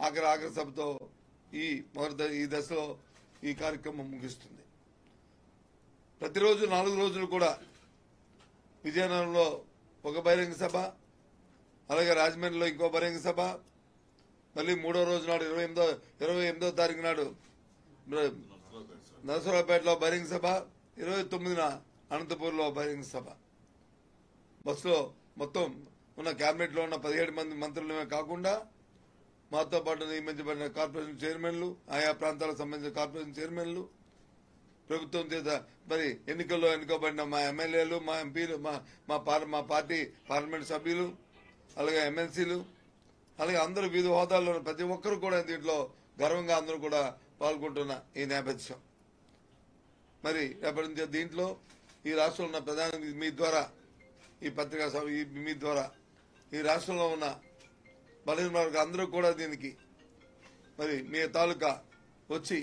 ఆఖరి సభతో ఈ దశలో ఈ కార్యక్రమం ముగిస్తుంది. ప్రతిరోజు 4 రోజులు కూడా విజయనగరంలో ఒక బహిరంగ సభ, అలాగే రాజమండ్రిలో ఇంకో బహిరంగ సభ, మళ్ళీ 3వ రోజు నాడు 28వ తారీఖు నాడు నరసరావుపేటలో బహిరంగ సభ, 29న అనంతపూర్లో బహిరంగ సభ. బస్సులో మొత్తం ఉన్న కేబినెట్ లో ఉన్న 17 మంది మంత్రులమే కాకుండా మాతో పాటు నియమించబడిన కార్పొరేషన్ చైర్మన్లు, ఆయా ప్రాంతాలకు సంబంధించిన కార్పొరేషన్ చైర్మన్లు, ప్రభుత్వం చేత మరి ఎన్నికల్లో ఎన్నుకోబడిన మా ఎమ్మెల్యేలు, మా ఎంపీలు, మా పార్టీ పార్లమెంట్ సభ్యులు, అలాగే ఎమ్మెల్సీలు, అలాగే అందరూ వివిధ హోదాల్లో ప్రతి ఒక్కరు కూడా దీంట్లో గర్వంగా అందరూ కూడా పాల్గొంటున్న ఈ నేపథ్యం. మరి రేపటి నుంచి దీంట్లో ఈ రాష్ట్రంలో ఉన్న ప్రధాని మీ ద్వారా, ఈ పత్రికా సభ మీ ద్వారా ఈ రాష్ట్రంలో ఉన్న బలహీన వర్గాలు అందరూ కూడా దీనికి మరి మీ తాలూకా వచ్చి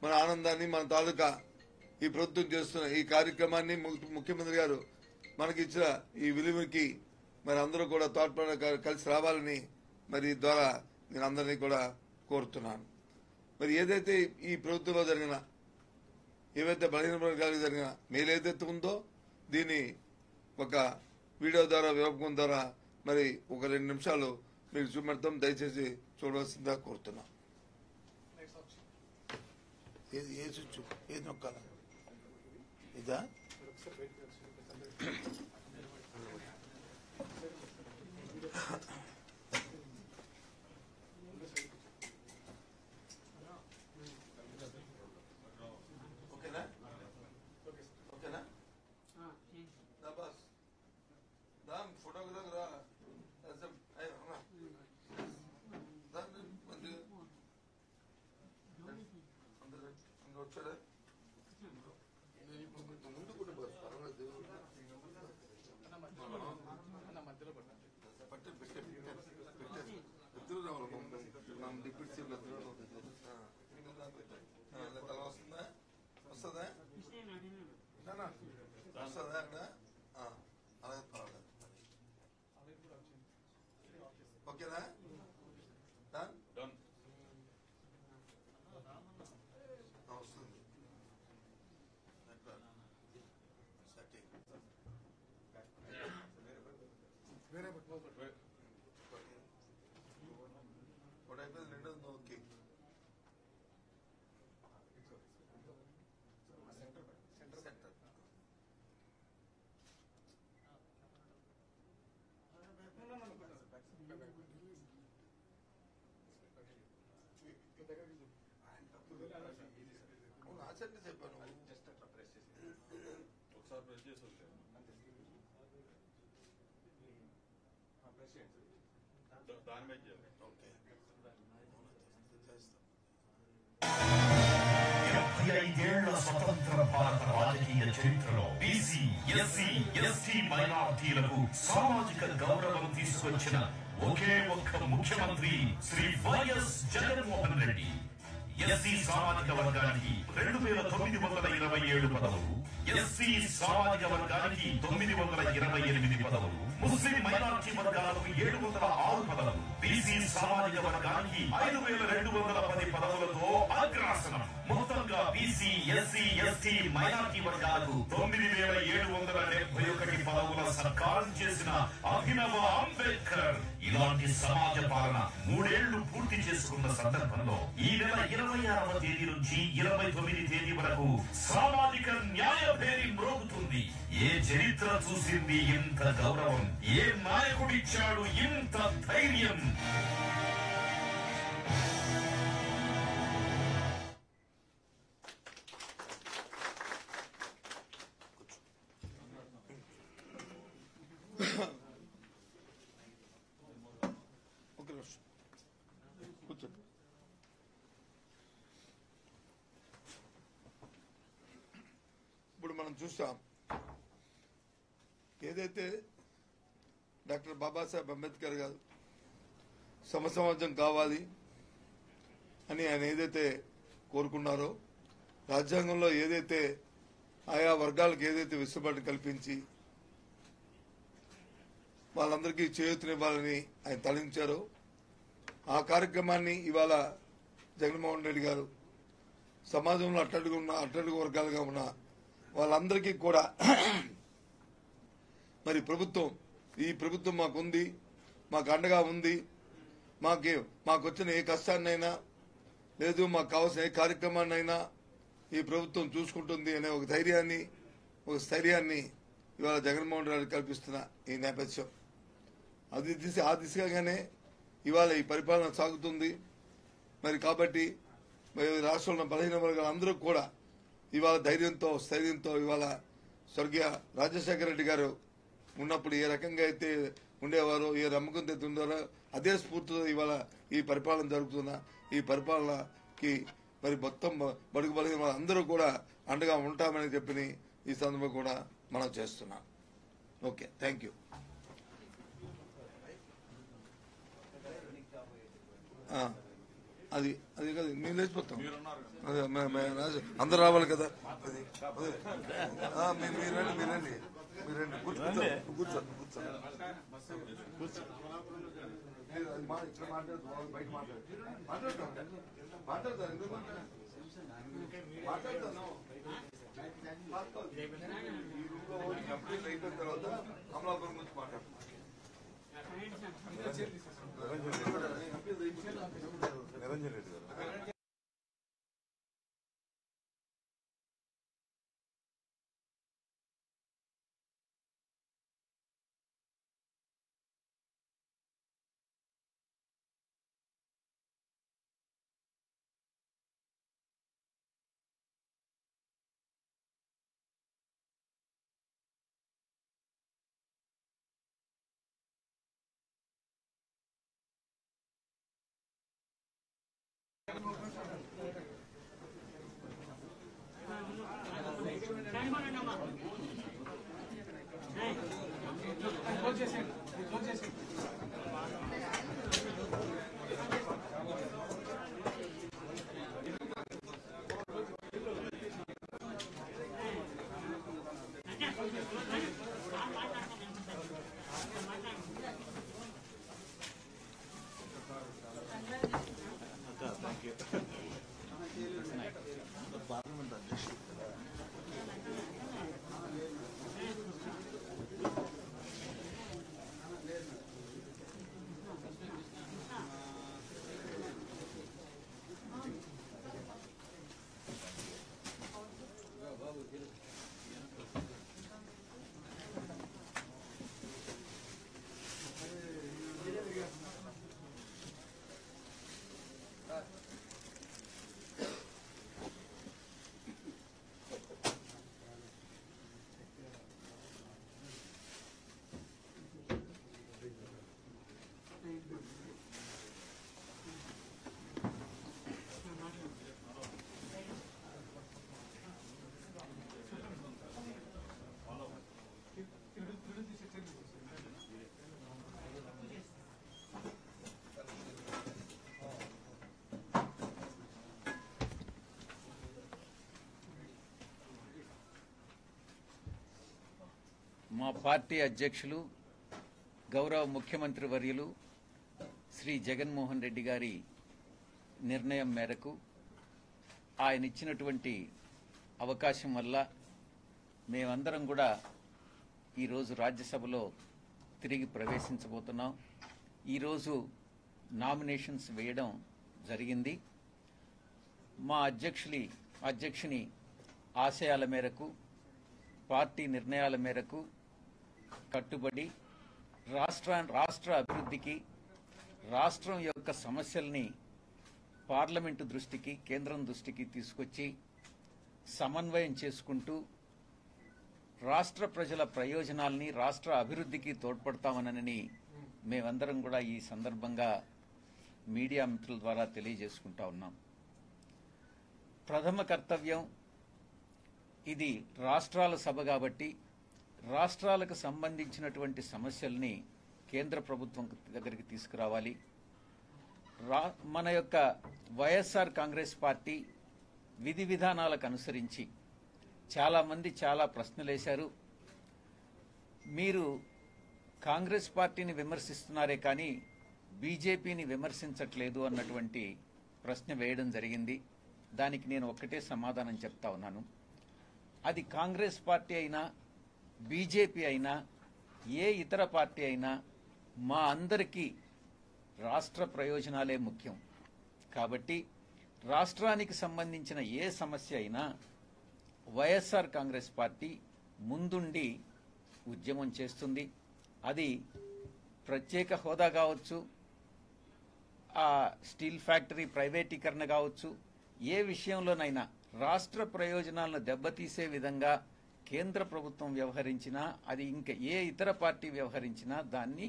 మన ఆనందాన్ని, మన తాలూకా ఈ ప్రభుత్వం చేస్తున్న ఈ కార్యక్రమాన్ని ముఖ్యమంత్రి గారు మనకిచ్చిన ఈ విలువకి మరి అందరూ కూడా తోడ్పడ కలిసి రావాలని మరి ద్వారా నేను అందరినీ కూడా కోరుతున్నాను. మరి ఏదైతే ఈ ప్రభుత్వంలో జరిగిన ఏవైతే బలహీన వర్గాలకు జరిగిన మేలేదైతే ఉందో దీన్ని ఒక వీడియో ద్వారా వివరణ ద్వారా మరి ఒక 2 నిమిషాలు మీరు చూపెడతాం, దయచేసి చూడవలసిందిగా కోరుతున్నాం. ఏ స్విచ్ ఏది నొక్కాల ఇదా? ఓకేనా ఓకేనా బస్ ఫోటోగ్రాఫర్ వచ్చాడా ముందు కూడా బస్ పర్వాలేదు పట్టే ఇద్దరు రావాలి. మనం డిప్యూటీ సీఎం ఇద్దరు తల వస్తుందా వస్తుందా వస్తుందా అక్కడ అలాగే పర్వాలేదు. ఓకేనా వస్తుంది ఒకటి అయిపోయింది, రెండోది ఓకే. సెంటర్ ఆచరణ చెప్పాను. జస్ట్ అట్లా ప్రెస్ చేసి ఒకసారి ప్రెస్ చేసి దాని మీద చేయాలి. ఓకే 75 ఏళ్ల స్వతంత్ర భారత రాజకీయ చరిత్రలో బీసీ, ఎస్సీ, ఎస్టీ మైనారిటీలకు సామాజిక గౌరవం తీసుకొచ్చిన ఒకే ఒక్క ముఖ్యమంత్రి శ్రీ వైఎస్ జగన్మోహన్ రెడ్డి. ఎస్సీ సామాజిక వర్గానికి 2927 పదవులు, ఎస్సీ సామాజిక వర్గానికి 928 పదవులు, ముస్లిం మైనారిటీ వర్గాలకు 706 పదవులు, బీసీ సామాజిక వర్గానికి 5210 పదవులతో అగ్రాసనం. మొత్తంగా బీసీ, ఎస్సీ, ఎస్టీ మైనారిటీ వర్గాలకు 9771 పదవుల సర్కారం చేసిన అభినవ అంబేద్కర్ ఇలాంటి సమాజ పాలన 3 ఏళ్లు పూర్తి చేసుకున్న సందర్భంలో ఈ నెల 26వ తేదీ నుంచి 29 తేదీ వరకు సామాజిక న్యాయ భేరి మ్రోగుతుంది. ఏ చరిత్ర చూసింది ఇంత గౌరవం? ఏ నాయకుడిచ్చాడు ఇంత ధైర్యం? ఇప్పుడు మనం చూస్తాం ఏదైతే డాక్టర్ బాబాసాహెబ్ అంబేద్కర్ గారు సమసమాజం కావాలి అని ఆయన ఏదైతే కోరుకున్నారో, రాజ్యాంగంలో ఏదైతే ఆయా వర్గాలకు ఏదైతే వెసులుబాటు కల్పించి వాళ్ళందరికీ చేయూతనివ్వాలని ఆయన తలంచారో, ఆ కార్యక్రమాన్ని ఇవాళ జగన్మోహన్ రెడ్డి గారు సమాజంలో అట్టడుగు వర్గాలుగా ఉన్న వాళ్ళందరికీ కూడా మరి ఈ ప్రభుత్వం మాకుంది, మాకు అండగా ఉంది, మాకు వచ్చిన ఏ కష్టాన్నైనా లేదు మాకు కావాల్సిన ఏ కార్యక్రమాన్నైనా ఈ ప్రభుత్వం చూసుకుంటుంది అనే ఒక ధైర్యాన్ని ఒక స్థైర్యాన్ని ఇవాళ జగన్మోహన్ రెడ్డి కల్పిస్తున్న ఈ నేపథ్యం ఆ దిశగానే ఇవాళ ఈ పరిపాలన సాగుతుంది. మరి కాబట్టి రాష్ట్రంలో బలహీన వర్గాలు అందరూ కూడా ఇవాళ ధైర్యంతో స్థైర్యంతో ఇవాళ స్వర్గీయ రాజశేఖర రెడ్డి గారు ఉన్నప్పుడు ఏ రకంగా అయితే ఉండేవారో ఏ నమ్మకంతో అయితే ఉండారో అదే స్ఫూర్తితో ఇవాళ ఈ పరిపాలన జరుగుతున్న ఈ పరిపాలనకి మరి మొత్తం బడుగు బలహీన అందరూ కూడా అండగా ఉంటామని చెప్పి ఈ సందర్భంగా కూడా మనం చేస్తున్నాం. Okay, thank you. అది కదా మేము లేచిపోతాం, అదే అందరు రావాలి కదా. మీరండి కూర్చో ఇక్కడ మాట్లాడుతారు, బయట మాట్లాడతారు ఎందుకు మాట్లాడతాను. ఈ రూమ్ లో కంప్లీట్ అయిపోయిన తర్వాత అమలాపురం గురించి మాట్లాడతాను. నిరంజన్ రెడ్డి గారు మా పార్టీ అధ్యక్షులు గౌరవ ముఖ్యమంత్రి వర్యులు శ్రీ జగన్మోహన్ రెడ్డి గారి నిర్ణయం మేరకు ఆయన ఇచ్చినటువంటి అవకాశం వల్ల మేమందరం కూడా ఈరోజు రాజ్యసభలో తిరిగి ప్రవేశించబోతున్నాం. ఈరోజు నామినేషన్స్ వేయడం జరిగింది. మా అధ్యక్షుని ఆశయాల మేరకు పార్టీ నిర్ణయాల మేరకు కట్టుబడి రాష్ట్ర అభివృద్ధికి రాష్ట్రం యొక్క సమస్యల్ని పార్లమెంటు దృష్టికి కేంద్రం దృష్టికి తీసుకొచ్చి సమన్వయం చేసుకుంటూ రాష్ట్ర ప్రజల ప్రయోజనాల్ని రాష్ట్ర అభివృద్ధికి తోడ్పడతామనని మేమందరం కూడా ఈ సందర్భంగా మీడియా మిత్రుల ద్వారా తెలియజేసుకుంటా ఉన్నాం. ప్రథమ కర్తవ్యం ఇది రాష్ట్రాల సభ కాబట్టి రాష్ట్రాలకు సంబంధించినటువంటి సమస్యల్ని కేంద్ర ప్రభుత్వం దగ్గరికి తీసుకురావాలి. మన యొక్క వైఎస్ఆర్ కాంగ్రెస్ పార్టీ విధి విధానాలకు అనుసరించి చాలా మంది చాలా ప్రశ్నలేశారు. మీరు కాంగ్రెస్ పార్టీని విమర్శిస్తున్నారే కానీ బీజేపీని విమర్శించట్లేదు అన్నటువంటి ప్రశ్న వేయడం జరిగింది. దానికి నేను ఒక్కటే సమాధానం చెప్తా ఉన్నాను. అది కాంగ్రెస్ పార్టీ అయినా బీజేపీ అయినా ఏ ఇతర పార్టీ అయినా మా అందరికీ రాష్ట్ర ప్రయోజనాలే ముఖ్యం. కాబట్టి రాష్ట్రానికి సంబంధించిన ఏ సమస్య అయినా వైఎస్ఆర్ కాంగ్రెస్ పార్టీ ముందుండి ఉద్యమం చేస్తుంది. అది ప్రత్యేక హోదా కావచ్చు, ఆ స్టీల్ ఫ్యాక్టరీ ప్రైవేటీకరణ కావచ్చు, ఏ విషయంలోనైనా రాష్ట్ర ప్రయోజనాలను దెబ్బతీసే విధంగా కేంద్ర ప్రభుత్వం వ్యవహరించినా, అది ఇంకా ఏ ఇతర పార్టీ వ్యవహరించినా దాన్ని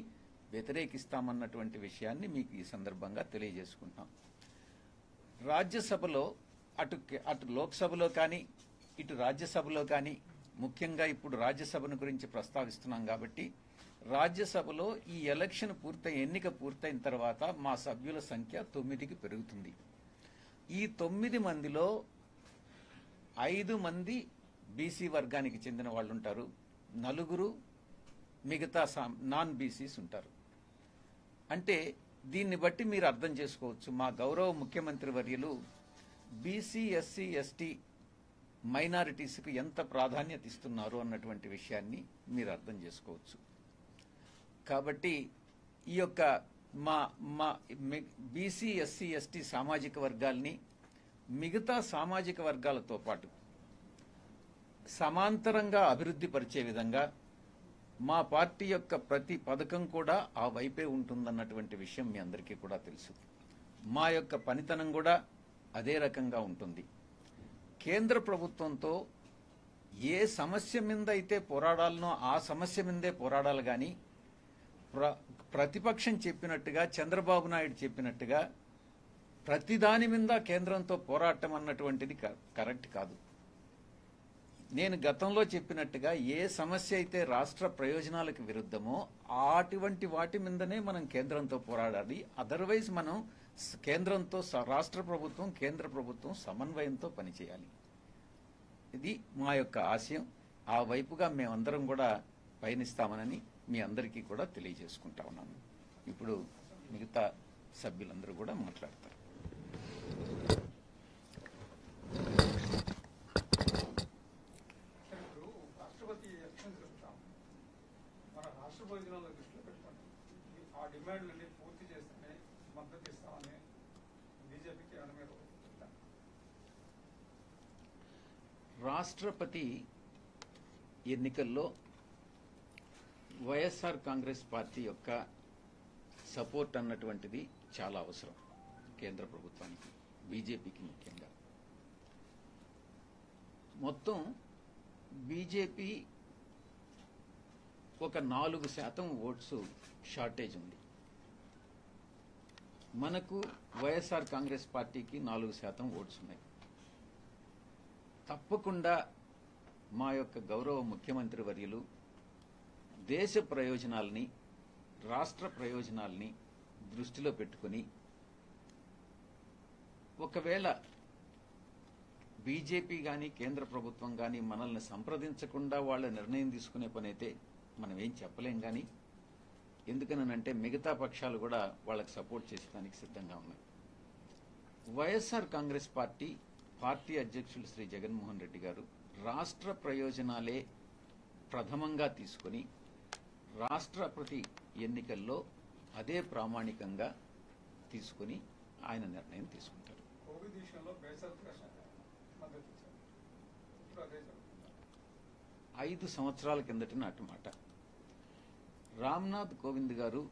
వ్యతిరేకిస్తామన్నటువంటి విషయాన్ని మీకు ఈ సందర్భంగా తెలియజేసుకుంటాం. రాజ్యసభలో అటు లోక్సభలో కానీ ఇటు రాజ్యసభలో కానీ, ముఖ్యంగా ఇప్పుడు రాజ్యసభను గురించి ప్రస్తావిస్తున్నాం కాబట్టి, రాజ్యసభలో ఈ ఎలక్షన్ ఎన్నిక పూర్తయిన తర్వాత మా సభ్యుల సంఖ్య 9కి పెరుగుతుంది. ఈ 9 మందిలో 5 మంది బీసీ వర్గానికి చెందిన వాళ్ళు ఉంటారు, 4 మిగతా నాన్ బీసీస్ ఉంటారు. అంటే దీన్ని బట్టి మీరు అర్థం చేసుకోవచ్చు మా గౌరవ ముఖ్యమంత్రి వర్యులు బీసీ, ఎస్సీ, ఎస్టీ మైనారిటీస్కు ఎంత ప్రాధాన్యత ఇస్తున్నారు అన్నటువంటి విషయాన్ని మీరు అర్థం చేసుకోవచ్చు. కాబట్టి ఈ యొక్క మా బీసీ, ఎస్సీ, ఎస్టీ సామాజిక వర్గాల్ని మిగతా సామాజిక వర్గాలతో పాటు సమాంతరంగా అభివృద్ధి పరిచే విధంగా మా పార్టీ యొక్క ప్రతి పథకం కూడా ఆ వైపే ఉంటుందన్నటువంటి విషయం మీ అందరికీ కూడా తెలుసు. మా యొక్క పనితనం కూడా అదే రకంగా ఉంటుంది. కేంద్ర ప్రభుత్వంతో ఏ సమస్య మీద అయితే పోరాడాలనో ఆ సమస్య మీదే పోరాడాలి కానీ ప్రతిపక్షం చెప్పినట్టుగా, చంద్రబాబు నాయుడు చెప్పినట్టుగా ప్రతిదాని మీద కేంద్రంతో పోరాటం అన్నటువంటిది కరెక్ట్ కాదు. నేను గతంలో చెప్పినట్టుగా ఏ సమస్య అయితే రాష్ట్ర ప్రయోజనాలకు విరుద్ధమో అటువంటి వాటి మీదనే మనం కేంద్రంతో పోరాడాలి. అదర్వైజ్ మనం కేంద్రంతో, రాష్ట్ర ప్రభుత్వం కేంద్ర ప్రభుత్వం సమన్వయంతో పనిచేయాలి. ఇది మా యొక్క ఆశయం. ఆ వైపుగా మేమందరం కూడా పయనిస్తామని మీ అందరికీ కూడా తెలియజేసుకుంటా ఉన్నాను. ఇప్పుడు మిగతా సభ్యులందరూ కూడా మాట్లాడతారు. రాష్ట్రపతి ఎలక్షన్ జరుపుతాం, మన రాష్ట్ర ప్రయోజనాలను దృష్టిలో పెట్టుకోండి ఆ డిమాండ్లన్నీ పూర్తి చేస్తేనే మద్దతు ఇస్తామని బీజేపీకి అనమేరు. రాష్ట్రపతి ఎన్నికల్లో వైఎస్ఆర్ కాంగ్రెస్ పార్టీ యొక్క సపోర్ట్ అన్నటువంటిది చాలా అవసరం కేంద్ర ప్రభుత్వానికి, బీజేపీకి ముఖ్యంగా. మొత్తం బీజేపీ ఒక 4% ఓట్స్ షార్టేజ్ ఉంది. మనకు వైఎస్ఆర్ కాంగ్రెస్ పార్టీకి 4% ఓట్స్ ఉన్నాయి. తప్పకుండా మా యొక్క గౌరవ ముఖ్యమంత్రి వర్యులు దేశ ప్రయోజనాల్ని, రాష్ట్ర ప్రయోజనాల్ని దృష్టిలో పెట్టుకుని ఒకవేళ బీజేపీ కానీ కేంద్ర ప్రభుత్వం కానీ మనల్ని సంప్రదించకుండా వాళ్ళ నిర్ణయం తీసుకునే పని అయితే మనం ఏం చెప్పలేం. కానీ ఎందుకనంటే మిగతా పక్షాలు కూడా వాళ్ళకి సపోర్ట్ చేసేదానికి సిద్ధంగా ఉన్నాయి. వైఎస్ఆర్ కాంగ్రెస్ పార్టీ అధ్యక్షులు శ్రీ జగన్మోహన్ రెడ్డి గారు రాష్ట్ర ప్రయోజనాలే ప్రథమంగా తీసుకుని రాష్ట్రపతి ఎన్నికల్లో అదే ప్రామాణికంగా తీసుకుని ఆయన నిర్ణయం తీసుకుంటారు. కోవిడ్ విషయంలో మద్దతు ఇచ్చారు. ఇప్పుడు అదే జరుగుతుంది. 5 సంవత్సరాల కిందటి నాటి మాట. రామ్నాథ్ కోవింద్ గారు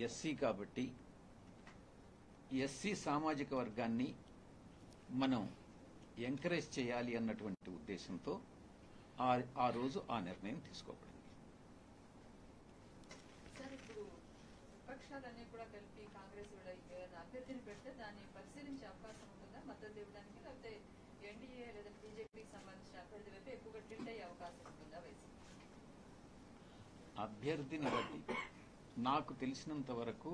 ఎస్సీ కాబట్టి ఎస్సీ సామాజిక వర్గాన్ని మనం ఎంకరేజ్ చేయాలి అన్నటువంటి ఉద్దేశంతో ఆ రోజు ఆ నిర్ణయం తీసుకోబడింది. సార్, ఇప్పుడు విపక్షాలన్నీ కూడా కలిపి కాంగ్రెస్ అభ్యర్థిని పెడితే దాన్ని పరిశీలించే అవకాశం ఉంటుందా మద్దతు ఇవ్వడానికి? లేకపోతే ఎన్డీఏ లేదా బీజేపీకి సంబంధించిన అభ్యర్థి వైపు ఎక్కువగా టిల్ట్ అయ్యే అవకాశం ఉంటుందా వైసీపీ? అభ్యర్థిని బట్టి నాకు తెలిసినంత వరకు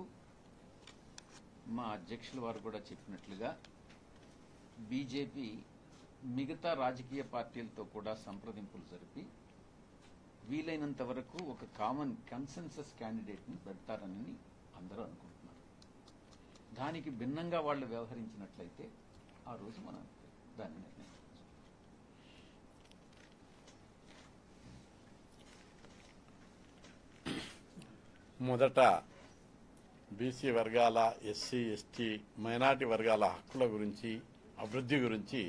మా అధ్యక్షుల వారు కూడా చెప్పినట్లుగా బీజేపీ మిగతా రాజకీయ పార్టీలతో కూడా సంప్రదింపులు జరిపి వీలైనంత వరకు ఒక కామన్ కన్సెన్సస్ క్యాండిడేట్ ని పెడతారని అందరూ అనుకుంటున్నారు. దానికి భిన్నంగా వాళ్ళు వ్యవహరించినట్లయితే ఆ రోజు మనం దాన్ని నిర్ణయించవచ్చు. మొదట బీసీ వర్గాల, ఎస్సీ, ఎస్టీ, మైనార్టీ వర్గాల హక్కుల గురించి, అభివృద్ధి గురించి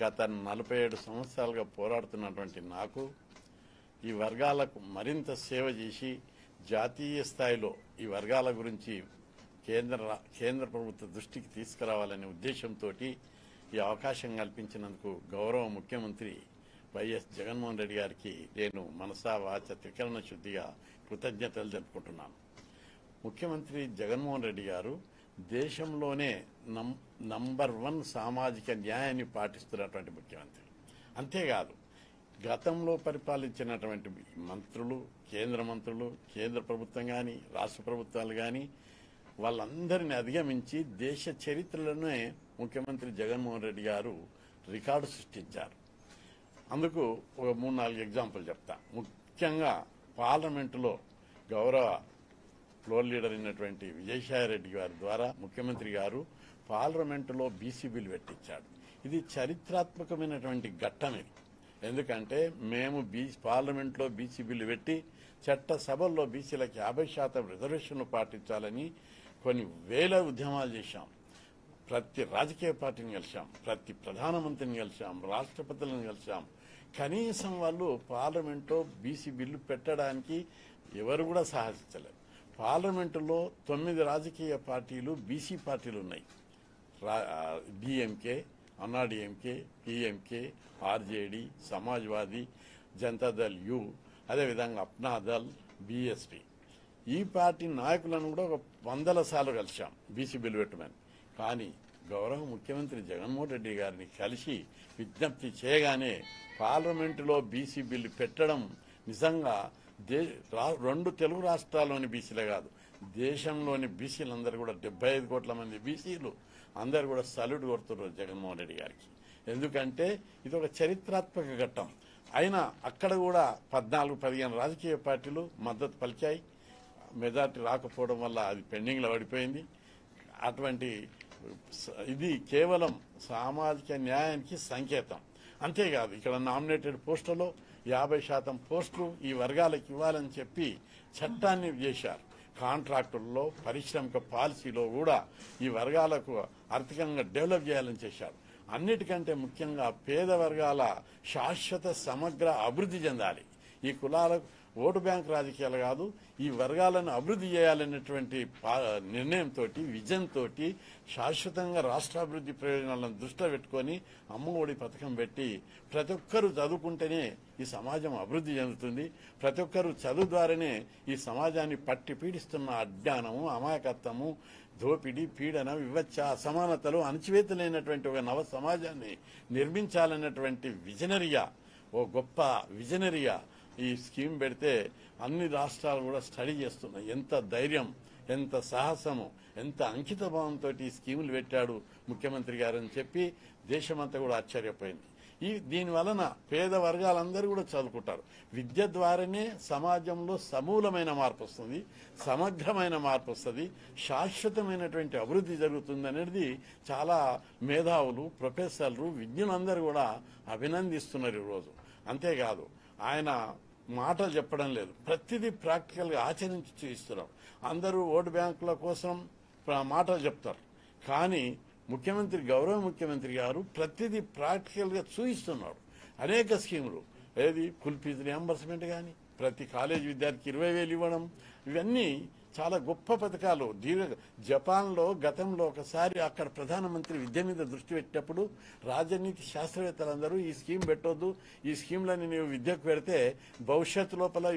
గత 47 సంవత్సరాలుగా పోరాడుతున్నటువంటి నాకు ఈ వర్గాలకు మరింత సేవ చేసి జాతీయ స్థాయిలో ఈ వర్గాల గురించి కేంద్ర ప్రభుత్వ దృష్టికి తీసుకురావాలనే ఉద్దేశంతో ఈ అవకాశం కల్పించినందుకు గౌరవ ముఖ్యమంత్రి వైఎస్ జగన్మోహన్ రెడ్డి గారికి నేను మనసా వాచ త్రికరణ శుద్ధిగా కృతజ్ఞతలు తెలుపుకుంటున్నాను. ముఖ్యమంత్రి జగన్మోహన్ రెడ్డి గారు దేశంలోనే నంబర్ 1 సామాజిక న్యాయాన్ని పాటిస్తున్నటువంటి ముఖ్యమంత్రి. అంతేకాదు గతంలో పరిపాలించినటువంటి మంత్రులు, కేంద్ర మంత్రులు, కేంద్ర ప్రభుత్వం కానీ రాష్ట్ర ప్రభుత్వాలు కానీ వాళ్ళందరినీ అధిగమించి దేశ చరిత్రలోనే ముఖ్యమంత్రి జగన్మోహన్ రెడ్డి గారు రికార్డు సృష్టించారు. అందుకు ఒక 3-4 ఎగ్జాంపుల్ చెప్తా. ముఖ్యంగా పార్లమెంటులో గౌరవ ఫ్లోర్ లీడర్ అయినటువంటి విజయసాయిరెడ్డి గారి ద్వారా ముఖ్యమంత్రి గారు పార్లమెంటులో బీసీ బిల్ పెట్టించాడు. ఇది చరిత్రాత్మకమైనటువంటి ఘట్టం. ఇది ఎందుకంటే మేము పార్లమెంట్లో బీసీ బిల్లు పెట్టి చట్టసభల్లో బీసీలకు 50% రిజర్వేషన్లు పాటించాలని కొన్ని వేల ఉద్యమాలు చేశాం. ప్రతి రాజకీయ పార్టీని కలిశాం, ప్రతి ప్రధానమంత్రిని కలిశాం, రాష్ట్రపతులను కలిశాం. కనీసం వాళ్ళు పార్లమెంట్లో బీసీ బిల్లు పెట్టడానికి ఎవరు కూడా సాహసించలేదు. పార్లమెంటులో 9 రాజకీయ పార్టీలు బీసీ పార్టీలు ఉన్నాయి. DMK, Anna DMK, TMK, RJD, Samajwadi, Janata Dal U, అదేవిధంగా అప్నాదళ్, బీఎస్పీ. ఈ పార్టీ నాయకులను కూడా ఒక 100 సార్లు కలిశాం బీసీ బిల్లు పెట్టమని. కానీ గౌరవ ముఖ్యమంత్రి జగన్మోహన్ రెడ్డి గారిని కలిసి విజ్ఞప్తి చేయగానే పార్లమెంటులో బీసీ బిల్లు పెట్టడం నిజంగా 2 తెలుగు రాష్ట్రాల్లోని బీసీలే కాదు, దేశంలోని బీసీలందరూ కూడా 75 కోట్ల మంది బీసీలు అందరూ కూడా సల్యూట్ కొడుతున్నారు జగన్మోహన్ రెడ్డి గారికి. ఎందుకంటే ఇది ఒక చరిత్రాత్మక ఘట్టం. అయినా అక్కడ కూడా 14-15 రాజకీయ పార్టీలు మద్దతు పలికాయి. మెజార్టీ రాకపోవడం వల్ల అది పెండింగ్లో పడిపోయింది. అటువంటి ఇది కేవలం సామాజిక న్యాయానికి సంకేతం. అంతేకాదు ఇక్కడ నామినేటెడ్ పోస్టులలో 50% పోస్టులు ఈ వర్గాలకు ఇవ్వాలని చెప్పి చట్టాన్ని చేశారు. కాంట్రాక్టుల్లో, పారిశ్రామిక పాలసీలో కూడా ఈ వర్గాలకు ఆర్థికంగా డెవలప్ చేయాలని చేశారు. అన్నిటికంటే ముఖ్యంగా పేద వర్గాల శాశ్వత సమగ్ర అభివృద్ధి చెందాలి. ఈ కులాలకు ఓటు బ్యాంక్ రాజకీయాలు కాదు, ఈ వర్గాలను అభివృద్ధి చేయాలనేటువంటి నిర్ణయంతో, విజన్ తోటి శాశ్వతంగా రాష్ట్రాభివృద్ధి ప్రయోజనాలను దృష్టిలో పెట్టుకొని అమ్మఒడి పథకం పెట్టి ప్రతి ఒక్కరూ చదువుకుంటేనే ఈ సమాజం అభివృద్ధి చెందుతుంది. ప్రతి ఒక్కరూ చదువు ద్వారానే ఈ సమాజాన్ని పట్టి పీడిస్తున్న అజ్ఞానము, అమాయకత్వము, దోపిడీ, పీడన, వివచ్చ, అసమానతలు అణచివేతలైనటువంటి ఒక నవ సమాజాన్ని నిర్మించాలన్నటువంటి విజనరీగా, ఓ గొప్ప విజనరీగా ఈ స్కీమ్ పెడితే అన్ని రాష్ట్రాలు కూడా స్టడీ చేస్తున్నాయి. ఎంత ధైర్యం, ఎంత సాహసము, ఎంత అంకిత భావంతో ఈ స్కీములు పెట్టాడు ముఖ్యమంత్రి గారు అని చెప్పి దేశమంతా కూడా ఆశ్చర్యపోయింది. దీని వలన పేద వర్గాలందరూ కూడా చదువుకుంటారు. విద్య ద్వారానే సమాజంలో సమూలమైన మార్పు వస్తుంది, సమగ్రమైన మార్పు వస్తుంది, శాశ్వతమైనటువంటి అభివృద్ధి జరుగుతుంది అనేది చాలా మేధావులు, ప్రొఫెసర్లు, విజ్ఞులందరూ కూడా అభినందిస్తున్నారు ఈరోజు. అంతేకాదు ఆయన మాటలు చెప్పడం లేదు, ప్రతిదీ ప్రాక్టికల్గా ఆచరించి చూపిస్తున్నాం. అందరూ ఓటు బ్యాంకుల కోసం మాటలు చెప్తారు, కానీ గౌరవ ముఖ్యమంత్రి గారు ప్రతిదీ ప్రాక్టికల్గా చూపిస్తున్నారు. అనేక స్కీములు, ఏది ఫుల్ ఫీజు రియంబర్స్మెంట్ కానీ, ప్రతి కాలేజీ విద్యార్థికి 20,000 ఇవ్వడం, ఇవన్నీ చాలా గొప్ప పథకాలు. జపాన్లో గతంలో ఒకసారి అక్కడ ప్రధానమంత్రి విద్య మీద దృష్టి పెట్టినప్పుడు రాజనీతి శాస్త్రవేత్తలందరూ ఈ స్కీమ్ పెట్టొద్దు, ఈ స్కీమ్లని నీవు విద్యకు పెడితే భవిష్యత్తు లోపల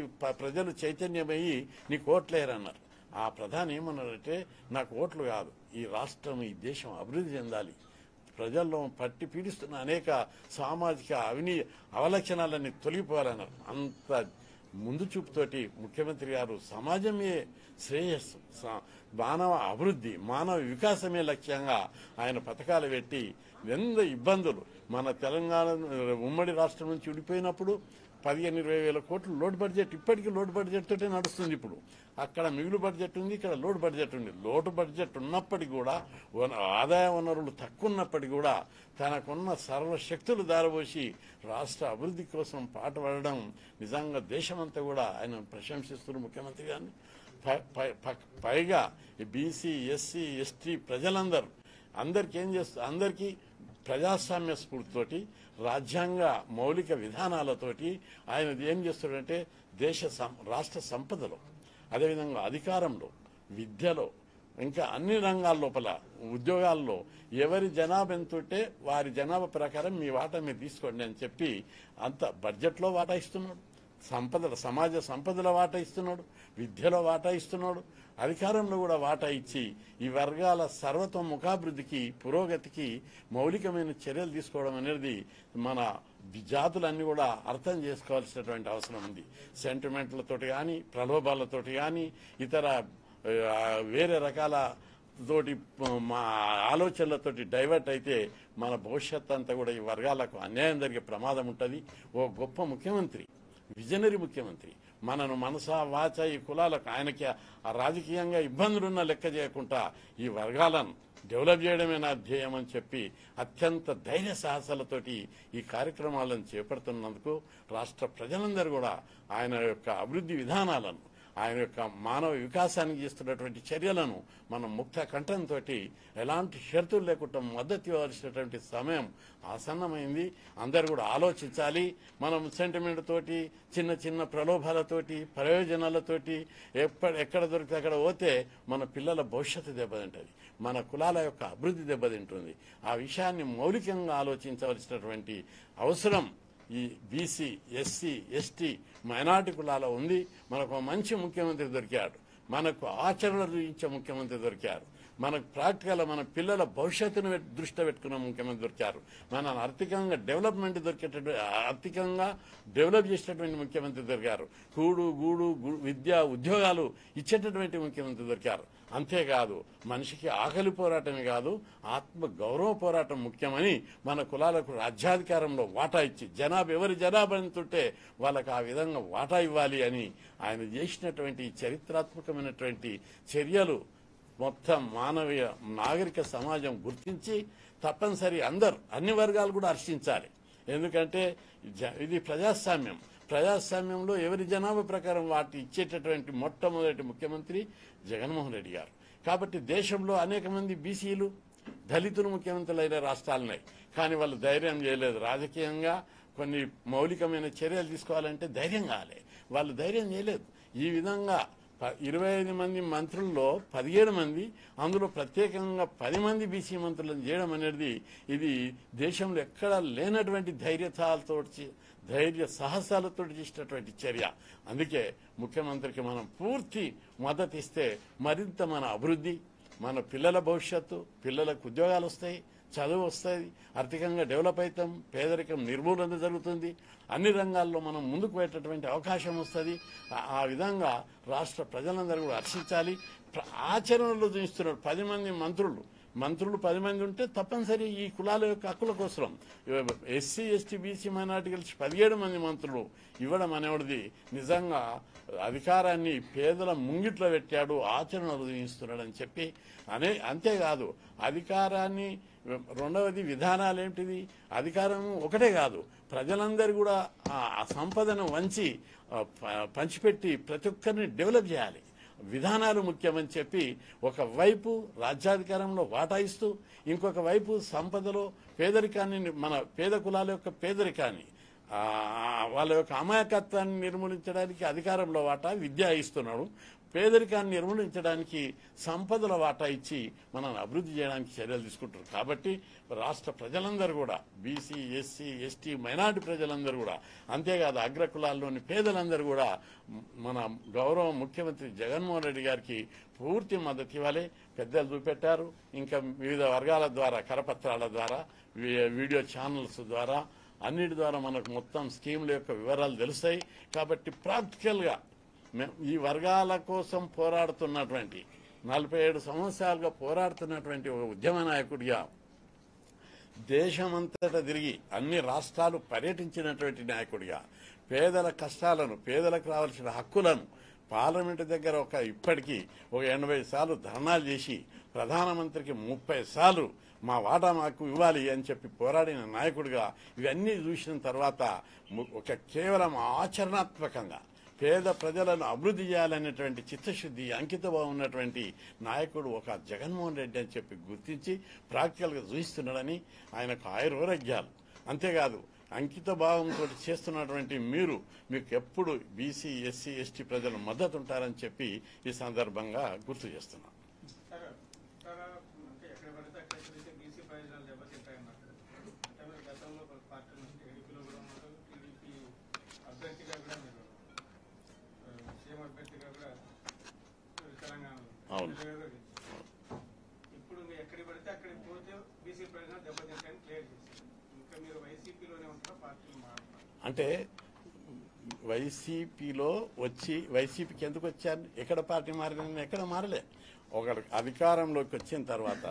ప్రజలు చైతన్యమయ్యి నీకు ఓట్లేరన్నారు. ఆ ప్రధాని ఏమన్నారంటే, నాకు ఓట్లు కాదు, ఈ రాష్ట్రం, ఈ దేశం అభివృద్ధి చెందాలి, ప్రజల్లో పట్టి పీడిస్తున్న అనేక సామాజిక అవలక్షణాలన్నీ తొలగిపోవాలన్నారు. అంత ముందు చూపుతోటి ముఖ్యమంత్రి గారు సమాజమే శ్రేయస్సు, మానవ అభివృద్ధి, మానవ వికాసమే లక్ష్యంగా ఆయన పథకాలు పెట్టి ఎంత ఇబ్బందులు మన తెలంగాణ ఉమ్మడి రాష్ట్రం నుంచి విడిపోయినప్పుడు 15-20 వేల కోట్లు లోడ్ బడ్జెట్, ఇప్పటికీ లోడ్ బడ్జెట్ తోటే నడుస్తుంది. ఇప్పుడు అక్కడ మిగులు బడ్జెట్ ఉంది, ఇక్కడ లోడ్ బడ్జెట్ ఉంది. లోటు బడ్జెట్ ఉన్నప్పటికీ కూడా, ఆదాయ వనరులు తక్కువ ఉన్నప్పటికీ కూడా తనకున్న సర్వశక్తులు దారబోసి రాష్ట్ర అభివృద్ధి కోసం పాటుపడడం నిజంగా దేశమంతా కూడా ఆయన ప్రశంసిస్తున్న ముఖ్యమంత్రి గారిని. పైగా బీసీ, ఎస్సీ, ఎస్టీ ప్రజలందరూ అందరికీ ప్రజాస్వామ్య స్ఫూర్తితోటి, రాజ్యాంగ మౌలిక విధానాలతోటి ఆయన ఏం చేస్తాడంటే రాష్ట్ర సంపదలో, అదేవిధంగా అధికారంలో, విద్యలో, ఇంకా అన్ని రంగాల లోపల ఉద్యోగాల్లో ఎవరి జనాభా ఎంతుంటే వారి జనాభా ప్రకారం మీ వాటా మీరు తీసుకోండి అని చెప్పి అంత బడ్జెట్లో వాటా ఇస్తున్నాడు, సమాజ సంపదల వాటా ఇస్తున్నాడు, విద్యలో వాటా ఇస్తున్నాడు, అధికారంలో కూడా వాటా ఇచ్చి ఈ వర్గాల సర్వతోముఖాభివృద్ధికి, పురోగతికి మౌలికమైన చర్యలు తీసుకోవడం అనేది మన జాతులన్నీ కూడా అర్థం చేసుకోవాల్సినటువంటి అవసరం ఉంది. సెంటిమెంట్లతోటి కానీ, ప్రలోభాలతోటి కానీ, ఇతర వేరే రకాల తోటి మా ఆలోచనలతోటి డైవర్ట్ అయితే మన భవిష్యత్ అంతా కూడా ఈ వర్గాలకు అన్యాయం జరిగే ప్రమాదం ఉంటుంది. ఓ గొప్ప ముఖ్యమంత్రి, విజనరీ ముఖ్యమంత్రి, మనను మనసా వాచ ఈ కులాలకు ఆయనకి రాజకీయంగా ఇబ్బందులున్న లెక్క చేయకుండా ఈ వర్గాలను డెవలప్ చేయడమే నా ధ్యేయం అని చెప్పి అత్యంత ధైర్య సాహసాలతోటి ఈ కార్యక్రమాలను చేపడుతున్నందుకు రాష్ట్ర ప్రజలందరూ కూడా ఆయన యొక్క అభివృద్ధి విధానాలను, ఆయన యొక్క మానవ వికాసానికి చేస్తున్నటువంటి చర్యలను మనం ముక్త కంఠంతో ఎలాంటి షరతులు లేకుండా మద్దతు ఇవ్వాల్సినటువంటి సమయం ఆసన్నమైంది. అందరూ కూడా ఆలోచించాలి. మనం సెంటిమెంట్ తోటి, చిన్న చిన్న ప్రలోభాలతోటి, ప్రయోజనాలతోటి ఎక్కడ దొరికితే అక్కడ పోతే మన పిల్లల భవిష్యత్తు దెబ్బతింటుంది, మన కులాల యొక్క అభివృద్ధి దెబ్బతింటుంది. ఆ విషయాన్ని మౌలికంగా ఆలోచించవలసినటువంటి అవసరం ఈ బీసీ, ఎస్సీ, ఎస్టీ, మైనార్టీ కులాల ఉంది. మనకు మంచి ముఖ్యమంత్రి దొరికాడు, మనకు ఆచరణలు ఇచ్చే ముఖ్యమంత్రి దొరికారు, మనకు ప్రాక్టికల్ మన పిల్లల భవిష్యత్తును దృష్టిలో పెట్టుకున్న ముఖ్యమంత్రి దొరికారు, మన ఆర్థికంగా డెవలప్ చేసేటటువంటి ముఖ్యమంత్రి దొరికారు, గూడు విద్య ఉద్యోగాలు ఇచ్చేటటువంటి ముఖ్యమంత్రి దొరికారు. అంతేకాదు మనిషికి ఆకలి పోరాటమే కాదు, ఆత్మ గౌరవ పోరాటం ముఖ్యమని మన కులాలకు రాజ్యాధికారంలో వాటా ఇచ్చి ఎవరి జనాభా ఎంతుంటే వాళ్ళకు ఆ విధంగా వాటా ఇవ్వాలి అని ఆయన చేసినటువంటి చరిత్రాత్మకమైనటువంటి చర్యలు మొత్తం మానవీయ నాగరిక సమాజం గుర్తించి తప్పనిసరి అన్ని వర్గాలు కూడా హర్షించాలి. ఎందుకంటే ఇది ప్రజాస్వామ్యంలో ఎవరి జనాభా ప్రకారం వాటి ఇచ్చేటటువంటి మొట్టమొదటి ముఖ్యమంత్రి జగన్మోహన్ రెడ్డి గారు. కాబట్టి దేశంలో అనేక మంది బీసీలు, దళితులు ముఖ్యమంత్రులైన రాష్ట్రాలున్నాయి. కానీ వాళ్ళు ధైర్యం చేయలేదు. రాజకీయంగా కొన్ని మౌలికమైన చర్యలు తీసుకోవాలంటే ధైర్యం కావాలి, వాళ్ళు ధైర్యం చేయలేదు. ఈ విధంగా 25 మంది మంత్రుల్లో 17 మంది, అందులో ప్రత్యేకంగా 10 మంది బీసీ మంత్రులను చేయడం అనేది ఇది దేశంలో ఎక్కడా లేనటువంటి ధైర్య సాహసాలతో చేసినటువంటి చర్య. అందుకే ముఖ్యమంత్రికి మనం పూర్తి మద్దతు ఇస్తే మరింత మన అభివృద్ధి, మన పిల్లల భవిష్యత్తు, పిల్లలకు ఉద్యోగాలు వస్తాయి, చదువు వస్తుంది, ఆర్థికంగా డెవలప్ అవుతాం, పేదరికం నిర్మూలన జరుగుతుంది, అన్ని రంగాల్లో మనం ముందుకు పెట్టేటువంటి అవకాశం వస్తుంది. ఆ విధంగా రాష్ట్ర ప్రజలందరూ కూడా హర్షించాలి. ఆచరణలో చూపిస్తున్నారు 10 మంది మంత్రులు 10 మంది ఉంటే తప్పనిసరి ఈ కులాల యొక్క హక్కుల కోసం ఎస్సీ, ఎస్టీ, బీసీ, మైనార్టీ కలిసి 17 మంది మంత్రులు ఇవ్వడం అనేవాడిది నిజంగా అధికారాన్ని పేదల ముంగిట్లో పెట్టాడు, ఆచరణలు చూపిస్తున్నాడని చెప్పి అంతేకాదు అధికారాన్ని, రెండవది విధానాలు ఏమిటిది, అధికారం ఒకటే కాదు, ప్రజలందరూ కూడా ఆ సంపదను పంచిపెట్టి ప్రతి ఒక్కరిని డెవలప్ చేయాలి, విధానాలు ముఖ్యమని చెప్పి ఒకవైపు రాజ్యాధికారంలో వాటా ఇస్తూ ఇంకొక వైపు సంపదలో పేదరికాన్ని, మన పేద కులాల యొక్క పేదరికాన్ని, వాళ్ళ యొక్క అమాయకత్వాన్ని నిర్మూలించడానికి అధికారంలో వాటా, విద్య ఇస్తున్నాడు, పేదరికాన్ని నిర్మూలించడానికి సంపదల వాటా ఇచ్చి మనల్ని అభివృద్ధి చేయడానికి చర్యలు తీసుకుంటారు. కాబట్టి రాష్ట్ర ప్రజలందరూ కూడా, బీసీ, ఎస్సీ, ఎస్టీ, మైనార్టీ ప్రజలందరూ కూడా, అంతేకాదు అగ్ర కులాల్లోని పేదలందరూ కూడా మన గౌరవ ముఖ్యమంత్రి జగన్మోహన్ రెడ్డి గారికి పూర్తి మద్దతు ఇవ్వాలి. పెద్దలు చూపెట్టారు, ఇంకా వివిధ వర్గాల ద్వారా, కరపత్రాల ద్వారా, వీడియో ఛానల్స్ ద్వారా, అన్నిటి ద్వారా మనకు మొత్తం స్కీముల యొక్క వివరాలు తెలుస్తాయి. కాబట్టి ప్రాక్టికల్గా ఈ వర్గాల కోసం పోరాడుతున్నటువంటి 47 సంవత్సరాలుగా పోరాడుతున్నటువంటి ఒక ఉద్యమ నాయకుడిగా, దేశమంతటా తిరిగి అన్ని రాష్ట్రాలు పర్యటించినటువంటి నాయకుడిగా, పేదల కష్టాలను, పేదలకు రావాల్సిన హక్కులను పార్లమెంటు దగ్గర ఇప్పటికీ 80 సార్లు ధర్నాలు చేసి ప్రధానమంత్రికి 30 సార్లు మా వాటా మాకు ఇవ్వాలి అని చెప్పి పోరాడిన నాయకుడిగా ఇవన్నీ చూసిన తర్వాత కేవలం ఆచరణాత్మకంగా పేద ప్రజలను అభివృద్ధి చేయాలనేటువంటి చిత్తశుద్ధి, అంకితభావం ఉన్నటువంటి నాయకుడు జగన్మోహన్ రెడ్డి అని చెప్పి గుర్తించి ప్రాక్టికల్గా చూపిస్తున్నాడని ఆయనకు ఆయుర్వేద్యాలు. అంతేకాదు అంకిత భావంతో చేస్తున్నటువంటి మీకు ఎప్పుడు బీసీ, ఎస్సీ, ఎస్టీ ప్రజలు మద్దతు ఉంటారని చెప్పి ఈ సందర్భంగా గుర్తు చేస్తున్నాం. అవును, ఇప్పుడు ఎక్కడికి పడితే అక్కడికి పోతే బీసీ ప్రయోజనాలు దెబ్బతింటాయని క్లియర్ చేశారు. ఇంకా మీరు వైసీపీలోనే ఉంటారా, పార్టీలు మారుతారు? అంటే వైసీపీలో వచ్చి వైసీపీకి ఎందుకు వచ్చారు? ఎక్కడ పార్టీ మారిన? ఎక్కడ మారలే. అధికారంలోకి వచ్చిన తర్వాత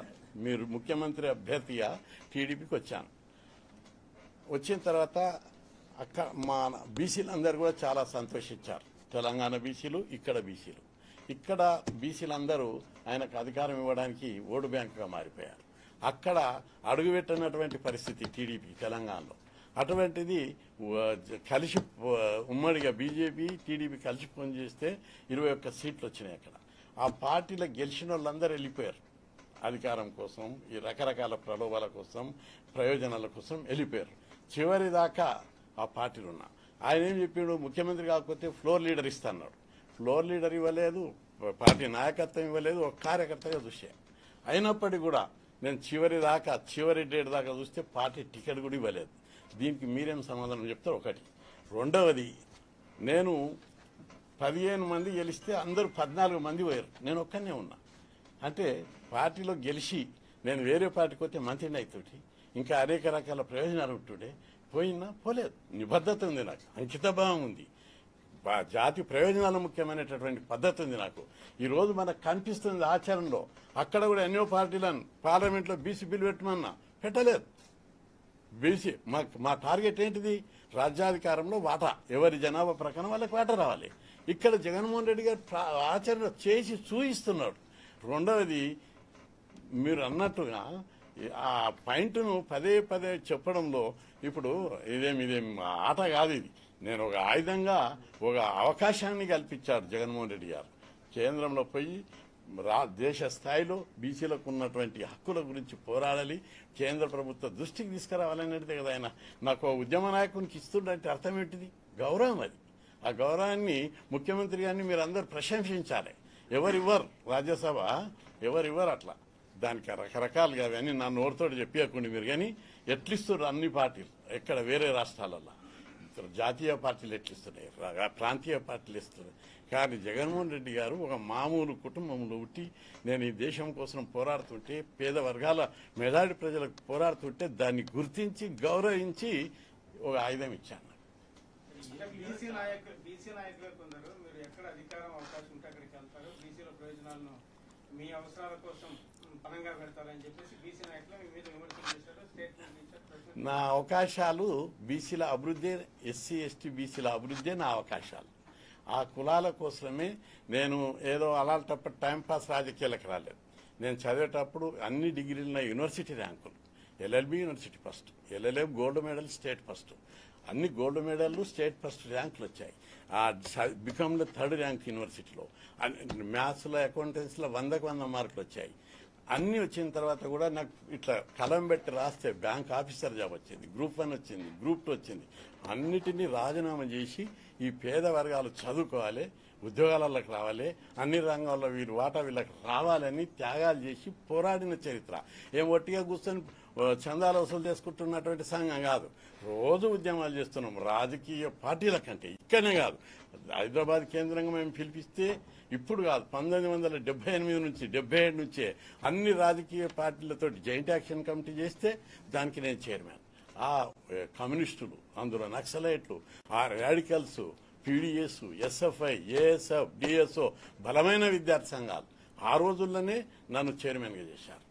మీరు ముఖ్యమంత్రి అభ్యర్థిగా టీడీపీకి వచ్చాను. వచ్చిన తర్వాత మా బీసీలందరూ కూడా చాలా సంతోషించారు. తెలంగాణ బీసీలు, ఇక్కడ బీసీలు. ఇక్కడ బీసీలందరూ ఆయనకు అధికారం ఇవ్వడానికి ఓటు బ్యాంకుగా మారిపోయారు. అక్కడ అడుగుపెట్టినటువంటి పరిస్థితి టీడీపీ తెలంగాణలో. అటువంటిది కలిసి ఉమ్మడిగా బీజేపీ, టీడీపీ కలిసి పనిచేస్తే 21 సీట్లు వచ్చినాయి. అక్కడ ఆ పార్టీలో గెలిచిన వాళ్ళందరూ వెళ్ళిపోయారు. అధికారం కోసం, ఈ రకరకాల ప్రలోభాల కోసం, ప్రయోజనాల కోసం వెళ్ళిపోయారు. చివరి దాకా ఆ పార్టీలు ఉన్నా. ఆయన ఏం చెప్పాడు? ముఖ్యమంత్రి కాకపోతే ఫ్లోర్ లీడర్ ఇస్తాన్నాడు. ఫ్లోర్ లీడర్ ఇవ్వలేదు, పార్టీ నాయకత్వం ఇవ్వలేదు, ఒక కార్యకర్తగా చూసా. అయినప్పటికీ కూడా నేను చివరి డేట్ దాకా చూస్తే పార్టీ టికెట్ కూడా ఇవ్వలేదు. దీనికి మీరేం సమాధానం చెప్తారు? ఒకటి. రెండవది, నేను 15 మంది గెలిస్తే అందరూ 14 మంది పోయారు, నేను ఒక్కనే ఉన్నా. అంటే పార్టీలో గెలిచి నేను వేరే పార్టీకి పోతే మంత్రిని అవుతుంటే ఇంకా అనేక రకాల ప్రయోజనాలు ఉంటుండే. పోలేదు. నిబద్ధత ఉంది, నాకు అంకితభావం ఉంది, జాతి ప్రయోజనాలు ముఖ్యమైనటువంటి పద్ధతి ఉంది నాకు. ఈ రోజు మనకు కనిపిస్తుంది ఆచరణలో. అక్కడ కూడా ఎన్నో పార్టీలను పార్లమెంట్లో బీసీ బిల్లు పెట్టమన్నా పెట్టలేదు. బీసీ మా టార్గెట్ ఏంటిది? రాజ్యాధికారంలో వాటా, ఎవరి జనాభా ప్రకారం వాళ్ళకి వాటా రావాలి. ఇక్కడ జగన్మోహన్ రెడ్డి గారు ఆచరణ చేసి చూపిస్తున్నాడు. రెండవది, మీరు అన్నట్టుగా ఆ పాయింట్ను పదే చెప్పడంలో ఇప్పుడు ఇదేం ఆట కాదు. ఇది నేను ఒక ఆయుధంగా, ఒక అవకాశాన్ని కల్పించారు జగన్మోహన్ రెడ్డి గారు. కేంద్రంలో పోయి దేశ స్థాయిలో బీసీలకు ఉన్నటువంటి హక్కుల గురించి పోరాడాలి, కేంద్ర ప్రభుత్వ దృష్టికి తీసుకురావాలనేది కదా ఆయన నాకు ఉద్యమ నాయకునికి ఇస్తుందంటే అర్థం ఏంటిది? గౌరవం. అది ఆ గౌరవాన్ని ముఖ్యమంత్రి గారిని మీరు అందరూ ప్రశంసించాలి. ఎవరివ్వరు రాజ్యసభ, ఎవరివ్వరు అట్లా. దానికి రకరకాలుగా అవన్నీ నా నోటితోటి చెప్పేయకుండా మీరు. కానీ ఎట్లిస్తున్నారు అన్ని పార్టీలు, ఎక్కడ వేరే రాష్ట్రాలలో జాతీయ పార్టీలు ఎట్లిస్తున్నాయి, ప్రాంతీయ పార్టీలు ఇస్తున్నాయి. కానీ జగన్మోహన్ రెడ్డి గారు ఒక మామూలు కుటుంబంలో పుట్టి నేను ఈ దేశం కోసం పోరాడుతుంటే, పేద వర్గాల మెజారిటీ ప్రజలకు పోరాడుతుంటే దాన్ని గుర్తించి గౌరవించి ఒక ఆయుధం ఇచ్చాను. బీసీ నాయకులు కొందరు మీరు ఎక్కడ అధికారం అవకాశం ఉంటే అక్కడికి వెళ్తారు, బీసీల ప్రయోజనాలను మీ అవసరాల కోసం పనంగా పెడతారని చెప్పేసి బీసీ నాయకులు మీ మీద విమర్శలు చేశారు, స్టేట్మెంట్ ఇచ్చారు. నా అవకాశాలు బీసీల అభివృద్ధి, ఎస్సీ ఎస్టీ బీసీల అభివృద్ధి నా అవకాశాలు. ఆ కులాల కోసమే నేను ఏదో అలాంటప్పుడు టైంపాస్ రాజకీయాలకు రాలేదు. నేను చదివేటప్పుడు అన్ని డిగ్రీలు యూనివర్సిటీ ర్యాంకులు, LLB university first, LLM gold medal state first, అన్ని గోల్డ్ మెడల్లు స్టేట్ ఫస్ట్ ర్యాంకులు వచ్చాయి. బికామ్లో 3rd ర్యాంక్ యూనివర్సిటీలో, మ్యాథ్స్లో అకౌంటెన్సీలో 100కు 100 మార్కులు వచ్చాయి. అన్ని వచ్చిన తర్వాత కూడా నాకు ఇట్లా కలం పెట్టి రాస్తే బ్యాంక్ ఆఫీసర్ జాబ్ వచ్చింది, గ్రూప్ 1 వచ్చింది, గ్రూప్ 2 వచ్చింది. అన్నిటినీ రాజీనామా చేసి ఈ పేద వర్గాలు చదువుకోవాలి, ఉద్యోగాలకు రావాలి, అన్ని రంగాల్లో వీరు వాటా వీళ్ళకి రావాలని త్యాగాలు చేసి పోరాడిన చరిత్ర. ఏం ఒట్టిగా కూర్చొని చందాలు వసూలు చేసుకుంటున్నటువంటి సంఘం కాదు. రోజు ఉద్యమాలు చేస్తున్నాం. రాజకీయ పార్టీల కంటే ఇక్కడనే కాదు, హైదరాబాద్ కేంద్రంగా మేము పిలిపిస్తే ఇప్పుడు కాదు, 1978 నుంచి 77 నుంచే అన్ని రాజకీయ పార్టీలతో జాయింట్ యాక్షన్ కమిటీ చేస్తే దానికి నేను చైర్మన్. ఆ కమ్యూనిస్టులు, అందులో నక్సలైట్లు, ఆ radicals, PDS, SFI, ASF, DSO బలమైన విద్యార్థి సంఘాలు ఆ రోజుల్లోనే నన్ను చైర్మన్గా చేశారు.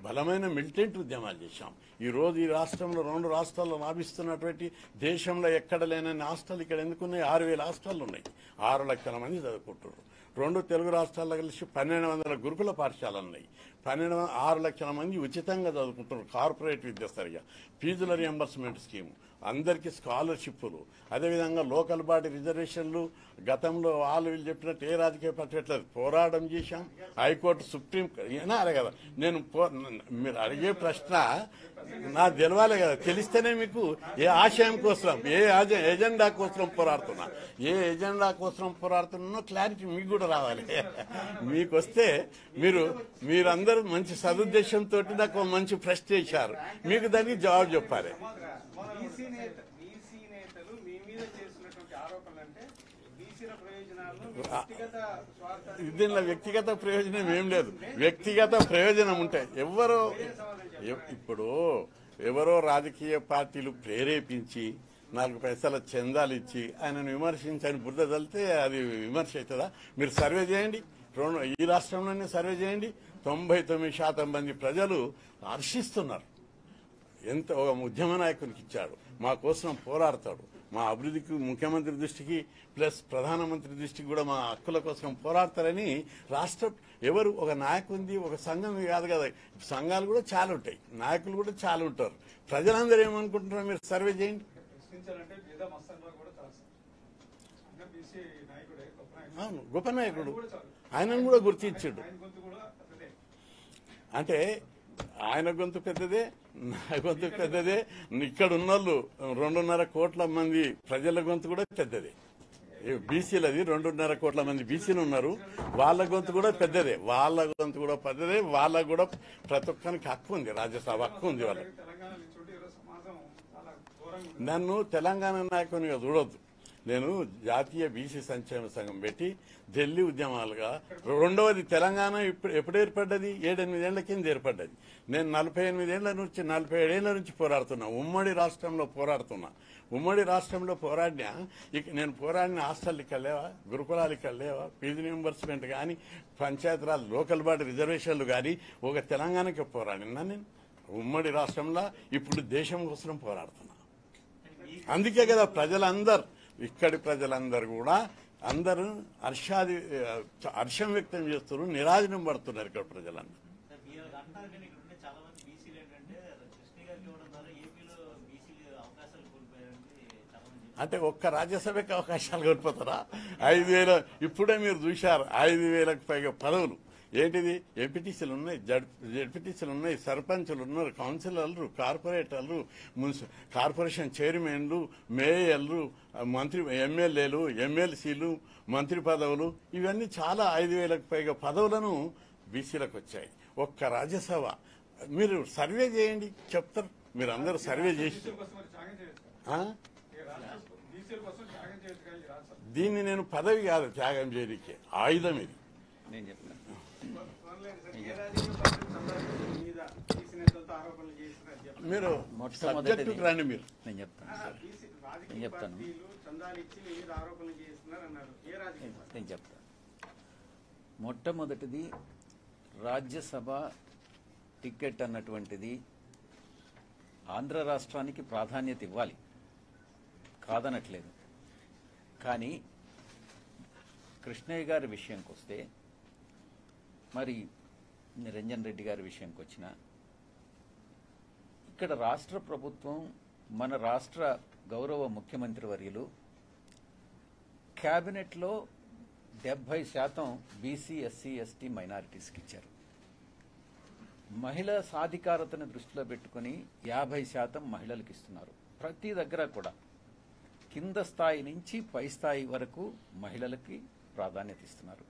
బలమైన మిలిటెంట్ ఉద్యమాలు చేశాం. ఈ రోజు ఈ రాష్ట్రంలో 2 రాష్ట్రాల్లో లాభిస్తున్నటువంటి దేశంలో ఎక్కడ లేనన్ని హాస్టల్ ఇక్కడ ఎందుకున్నాయి? 6,000 హాస్టళ్లు ఉన్నాయి. 6 లక్షల మంది చదువుకుంటున్నారు. 2 తెలుగు రాష్ట్రాల్లో కలిసి 1,200 గురుకుల పాఠశాలలు ఉన్నాయి. 6 లక్షల మంది ఉచితంగా చదువుకుంటున్నారు. కార్పొరేట్ విద్య సరిగా, ఫీజుల రియంబర్స్మెంట్ స్కీము, అందరికీ స్కాలర్షిప్లు, అదేవిధంగా లోకల్ బాడీ రిజర్వేషన్లు. గతంలో వీళ్ళు చెప్పినట్టు ఏ రాజకీయ పార్టీ పెట్టలేదు, పోరాటం చేశాం. హైకోర్టు, సుప్రీం వినాలి కదా. మీరు అడిగే ప్రశ్న నాకు తెలవాలి కదా, తెలిస్తేనే మీకు ఏ ఆశయం కోసం, ఏ ఎజెండా కోసం పోరాడుతున్నా, ఏ ఎజెండా కోసం పోరాడుతున్నా క్లారిటీ మీకు కూడా రావాలి. మీకు వస్తే మీరందరూ మంచి సదుద్దేశంతో నాకు మంచి ప్రశ్న చేశారు, మీకు దానికి జవాబు చెప్పాలి. బీసీ నేతలు మీ మీద చేస్తున్నటువంటి ఆరోపణలు అంటే బీసీల ప్రయోజనాలను వ్యక్తిగత స్వార్థాలు, దీనిలో వ్యక్తిగత ప్రయోజనం ఏం లేదు. వ్యక్తిగత ప్రయోజనం ఉంటే ఎవరో రాజకీయ పార్టీలు ప్రేరేపించి 4 పైసల చందాలు ఇచ్చి ఆయనను విమర్శించని బురద చల్లితే అది విమర్శ అవుతుందా? మీరు సర్వే చేయండి, ఈ రాష్ట్రంలోనే సర్వే చేయండి. 99% మంది ప్రజలు హర్షిస్తున్నారు. ఎంత ఒక ఉద్యమ నాయకునికి ఇచ్చాడు, మా కోసం పోరాడతాడు, మా అభివృద్ధికి ముఖ్యమంత్రి దృష్టికి ప్లస్ ప్రధానమంత్రి దృష్టికి కూడా మా హక్కుల కోసం పోరాడతారని రాష్ట్రం ఎవరు ఒక నాయకుంది, ఒక సంఘం కాదు కదా. సంఘాలు కూడా చాలా ఉంటాయి, నాయకులు కూడా చాలా ఉంటారు. ప్రజలందరూ ఏమనుకుంటున్నారో మీరు సర్వే చేయండి. అవును, గొప్ప నాయకుడు, ఆయనను కూడా గుర్తించాడు. అంటే ఆయన గొంతు పెద్దదే, నా గొంతు పెద్దదే. ఇక్కడ ఉన్న వాళ్ళు 2.5 కోట్ల మంది ప్రజల గొంతు కూడా పెద్దదే. బీసీలది 2.5 కోట్ల మంది బీసీలు ఉన్నారు, వాళ్ళ గొంతు కూడా పెద్దదే. వాళ్ళకు కూడా ప్రతి ఒక్కరికి హక్కు ఉంది, రాజ్యసభ హక్కు ఉంది వాళ్ళకి. నన్ను తెలంగాణ నాయకునిగా చూడొద్దు. నేను జాతీయ బీసీ సంక్షేమ సంఘం పెట్టి ఢిల్లీ ఉద్యమాలుగా, రెండవది తెలంగాణ ఎప్పుడు ఏర్పడ్డది? 7-8 ఏళ్ల కింద ఏర్పడ్డది. నేను 47 ఏళ్ల నుంచి పోరాడుతున్నా, ఉమ్మడి రాష్ట్రంలో పోరాడుతున్నా. ఉమ్మడి రాష్ట్రంలో నేను పోరాడిన హాస్టల్ ఇక్కడ లేవా, గురుకులాలు ఇక్కడ లేవా, ఫీజు రియంబర్స్మెంట్ కానీ, పంచాయతీరాజ్ లోకల్ బాడీ రిజర్వేషన్లు కానీ, ఒక తెలంగాణకి పోరాడినా నేను ఉమ్మడి రాష్ట్రంలో. ఇప్పుడు దేశం కోసం పోరాడుతున్నా. అందుకే కదా ఇక్కడి ప్రజలందరూ కూడా అందరూ హర్షం వ్యక్తం చేస్తున్నారు, నిరాజనం పడుతున్నారు ఇక్కడ ప్రజలందరూ. అంటే ఒక్క రాజ్యసభకి అవకాశాలు కోల్పోతారా? 5,000 ఇప్పుడే మీరు చూశారు, 5,000కు పైగా పదవులు. ఏంటిది? ఎంపీటీసీలు ఉన్నాయి, జడ్పీటీసీలు ఉన్నాయి, సర్పంచులు ఉన్నారు, కౌన్సిలర్లు, కార్పొరేటర్లు, కార్పొరేషన్ చైర్మన్లు, మేయర్లు, ఎమ్మెల్యేలు, ఎమ్మెల్సీలు, మంత్రి పదవులు, ఇవన్నీ చాలా 5,000కు పైగా పదవులను బీసీలకు వచ్చాయి. ఒక్క రాజ్యసభ మీరు సర్వే చేయండి, చెప్తారు. మీరు అందరూ సర్వే చేసి దీన్ని నేను పదవి కాదు త్యాగం చేయడానికి, ఆయుధం ఇది. నేను చెప్తాను. మీరు సబ్జెక్టుకు రండి. నేను చెప్తాను. మొట్టమొదటిది రాజ్యసభ టికెట్ అన్నటువంటిది ఆంధ్ర రాష్ట్రానికి ప్రాధాన్యత ఇవ్వాలి, కాదనట్లేదు. కానీ కృష్ణయ్య గారి విషయంకి వస్తే, మరి నిరంజన్ రెడ్డి గారి విషయంకి వచ్చిన, ఇక్కడ రాష్ట్ర ప్రభుత్వం, మన రాష్ట్ర గౌరవ ముఖ్యమంత్రి వర్యులు క్యాబినెట్లో 70% బీసీ, ఎస్సీ, ఎస్టీ, మైనారిటీస్కి ఇచ్చారు. మహిళా సాధికారతను దృష్టిలో పెట్టుకుని 50% మహిళలకు ఇస్తున్నారు. ప్రతి దగ్గర కూడా కింద స్థాయి నుంచి పై స్థాయి వరకు మహిళలకి ప్రాధాన్యత ఇస్తున్నారు.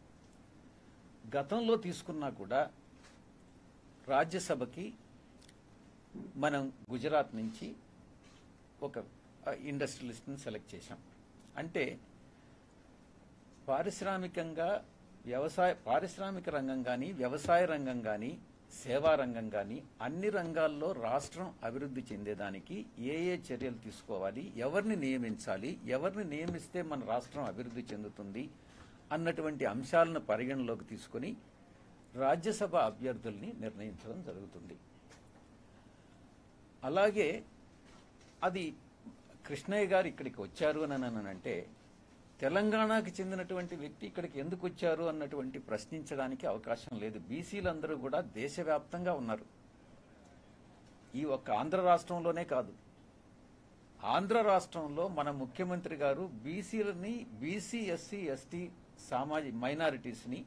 గతంలో తీసుకున్నా కూడా రాజ్యసభకి మనం గుజరాత్ నుంచి ఒక ఇండస్ట్రియలిస్ట్ని సెలెక్ట్ చేశాం. అంటే పారిశ్రామిక రంగం కానీ, వ్యవసాయ రంగం కానీ, సేవా రంగం కానీ, అన్ని రంగాల్లో రాష్ట్రం అభివృద్ధి చెందేదానికి ఏ చర్యలు తీసుకోవాలి, ఎవరిని నియమించాలి, ఎవరిని నియమిస్తే మన రాష్ట్రం అభివృద్ధి చెందుతుంది అన్నటువంటి అంశాలను పరిగణలోకి తీసుకుని రాజ్యసభ అభ్యర్థుల్ని నిర్ణయించడం జరుగుతుంది. అలాగే అది కృష్ణయ్య గారు ఇక్కడికి వచ్చారు అని అంటే తెలంగాణకు చెందినటువంటి వ్యక్తి ఇక్కడికి ఎందుకు వచ్చారు అన్నటువంటి ప్రశ్నించడానికి అవకాశం లేదు. బీసీలందరూ కూడా దేశవ్యాప్తంగా ఉన్నారు. ఈ ఒక్క ఆంధ్ర రాష్ట్రంలోనే కాదు, ఆంధ్ర రాష్ట్రంలో మన ముఖ్యమంత్రి గారు బీసీలని, బీసీ ఎస్సీ ఎస్టీ సామాజిక మైనారిటీస్ని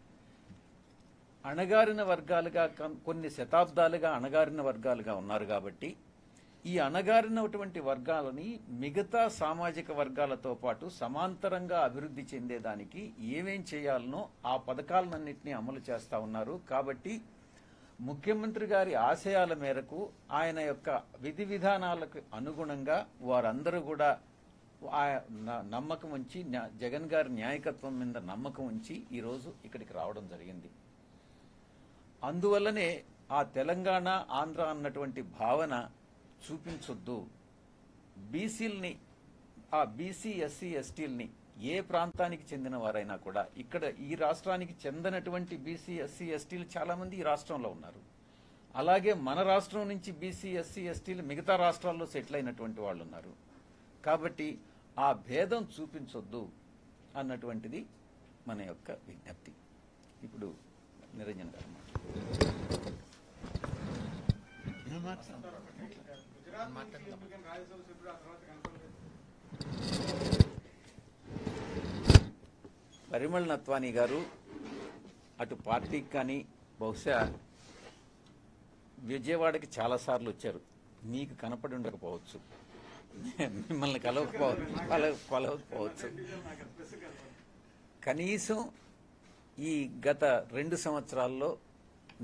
అణగారిన వర్గాలుగా, కొన్ని శతాబ్దాలుగా అణగారిన వర్గాలుగా ఉన్నారు కాబట్టి ఈ అణగారినటువంటి వర్గాలని మిగతా సామాజిక వర్గాలతో పాటు సమాంతరంగా అభివృద్ధి చెందేదానికి ఏమేం చేయాలనో ఆ పథకాలన్నింటినీ అమలు చేస్తా ఉన్నారు. కాబట్టి ముఖ్యమంత్రి గారి ఆశయాల మేరకు ఆయన యొక్క విధి విధానాలకు అనుగుణంగా వారందరూ కూడా నమ్మకం ఉంచి, జగన్ గారి నాయకత్వం మీద నమ్మకం ఉంచి ఈరోజు ఇక్కడికి రావడం జరిగింది. అందువల్లనే ఆ తెలంగాణ ఆంధ్ర అన్నటువంటి భావన చూపించొద్దు. బీసీలని, ఆ బీసీ ఎస్సీ ఎస్టీలని ఏ ప్రాంతానికి చెందిన వారైనా కూడా ఇక్కడ ఈ రాష్ట్రానికి చెందినటువంటి బీసీ ఎస్సీ ఎస్టీలు చాలా మంది ఈ రాష్ట్రంలో ఉన్నారు. అలాగే మన రాష్ట్రం నుంచి బీసీ ఎస్సీ ఎస్టీలు మిగతా రాష్ట్రాల్లో సెటిల్ అయినటువంటి వాళ్ళు ఉన్నారు. కాబట్టి ఆ భేదం చూపించొద్దు అన్నటువంటిది మన యొక్క విజ్ఞప్తి. ఇప్పుడు నిరంజన్ గారు పరిమళ్ నత్వానీ గారు అటు పార్టీకి కానీ బహుశా విజయవాడకి చాలాసార్లు వచ్చారు. మీకు కనపడి ఉండకపోవచ్చు, మిమ్మల్ని కలవకపోవచ్చు. కనీసం ఈ గత 2 సంవత్సరాల్లో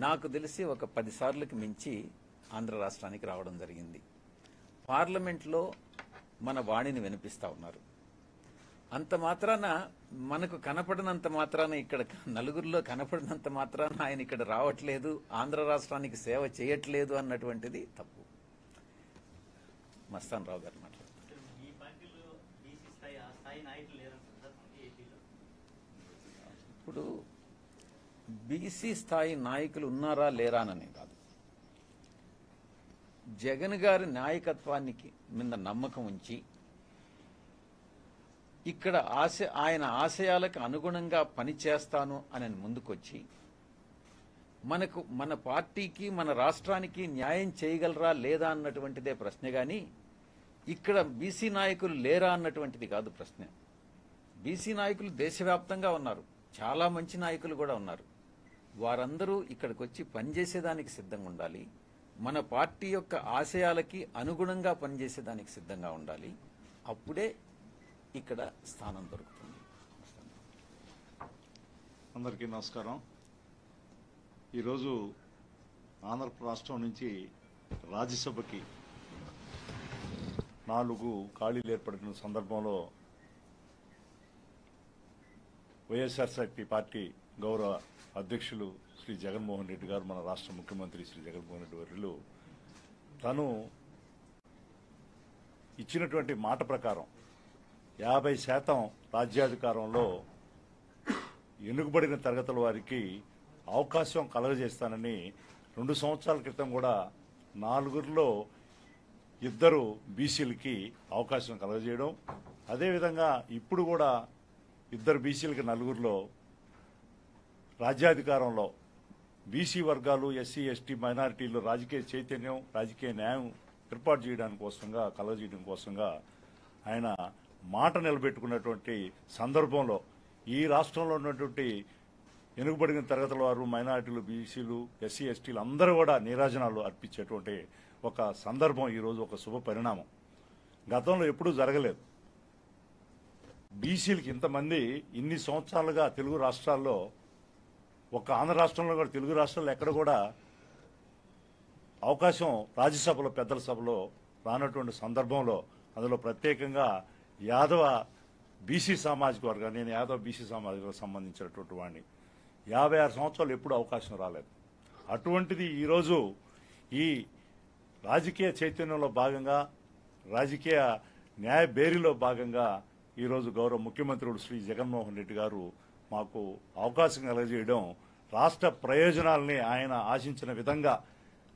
నాకు తెలిసి ఒక 10 సార్లకు మించి ఆంధ్ర రాష్ట్రానికి రావడం జరిగింది. పార్లమెంట్లో మన వాణిని వినిపిస్తా ఉన్నారు. అంత మాత్రాన మనకు కనపడినంత మాత్రాన, ఇక్కడ నలుగురిలో కనపడినంత మాత్రాన ఆయన ఇక్కడ రావట్లేదు, ఆంధ్ర రాష్ట్రానికి సేవ చేయట్లేదు అన్నటువంటిది తప్పు. మస్తాన్ రావు గారు మాట్లాడుతున్నారు. ఇప్పుడు బీసీ స్థాయి నాయకులు ఉన్నారా లేరానని కాదు, జగన్ గారి నాయకత్వానికి మీద నమ్మకం ఉంచి ఇక్కడ ఆయన ఆశయాలకు అనుగుణంగా పనిచేస్తాను అని ముందుకొచ్చి మన పార్టీకి మన రాష్ట్రానికి న్యాయం చేయగలరా లేదా అన్నటువంటిదే ప్రశ్న గాని ఇక్కడ బీసీ నాయకులు లేరా అన్నటువంటిది కాదు ప్రశ్న. బీసీ నాయకులు దేశవ్యాప్తంగా ఉన్నారు, చాలా మంచి నాయకులు కూడా ఉన్నారు. వారందరూ ఇక్కడికి వచ్చి పనిచేసేదానికి సిద్ధంగా ఉండాలి, మన పార్టీ యొక్క ఆశయాలకి అనుగుణంగా పనిచేసేదానికి సిద్ధంగా ఉండాలి. అప్పుడే ఇక్కడ స్థానం దొరుకుతుంది. అందరికీ నమస్కారం. ఈరోజు ఆంధ్ర రాష్ట్రం నుంచి రాజ్యసభకి 4 ఖాళీలు ఏర్పడిన సందర్భంలో వైఎస్ఆర్సీపీ పార్టీ గౌరవ అధ్యక్షులు శ్రీ జగన్మోహన్ రెడ్డి గారు, మన రాష్ట్ర ముఖ్యమంత్రి శ్రీ జగన్మోహన్ రెడ్డి వర్యులు తను ఇచ్చినటువంటి మాట ప్రకారం 50% రాజ్యాధికారంలో వెనుకబడిన తరగతుల వారికి అవకాశం కలగజేస్తానని 2 సంవత్సరాల క్రితం కూడా 4లో 2 బీసీలకి అవకాశం కలగజేయడం, అదేవిధంగా ఇప్పుడు కూడా 2 బీసీలకి 4లో రాజ్యాధికారంలో బీసీ వర్గాలు, ఎస్సీ ఎస్టీ మైనారిటీలు రాజకీయ చైతన్యం, రాజకీయ న్యాయం ఏర్పాటు చేయడానికి కోసంగా, కలగజేయడం కోసంగా ఆయన మాట నిలబెట్టుకున్నటువంటి సందర్భంలో ఈ రాష్ట్రంలో ఉన్నటువంటి వెనుకబడిన తరగతుల వారు, మైనారిటీలు, బీసీలు, ఎస్సీ ఎస్టీలు అందరూ కూడా నీరాజనాలు అర్పించేటువంటి ఒక సందర్భం ఈరోజు ఒక శుభ పరిణామం. గతంలో ఎప్పుడూ జరగలేదు. బీసీలకి ఇంతమంది ఇన్ని సంవత్సరాలుగా తెలుగు రాష్ట్రాల్లో, ఒక ఆంధ్ర రాష్ట్రంలో కూడా తెలుగు రాష్ట్రాల్లో ఎక్కడ కూడా అవకాశం రాజ్యసభలో, పెద్దల సభలో రానటువంటి సందర్భంలో, అందులో ప్రత్యేకంగా యాదవ బీసీ సామాజిక వర్గం, నేను యాదవ బీసీ సామాజిక వర్గం సంబంధించినటువంటి వాడిని, 56 సంవత్సరాలు ఎప్పుడు అవకాశం రాలేదు. అటువంటిది ఈరోజు ఈ రాజకీయ చైతన్యంలో భాగంగా, రాజకీయ న్యాయ బేరీలో భాగంగా ఈరోజు గౌరవ ముఖ్యమంత్రుడు శ్రీ జగన్మోహన్ రెడ్డి గారు మాకు అవకాశం కలగజేయడం రాష్ట్ర ప్రయోజనాలని ఆయన ఆశించిన విధంగా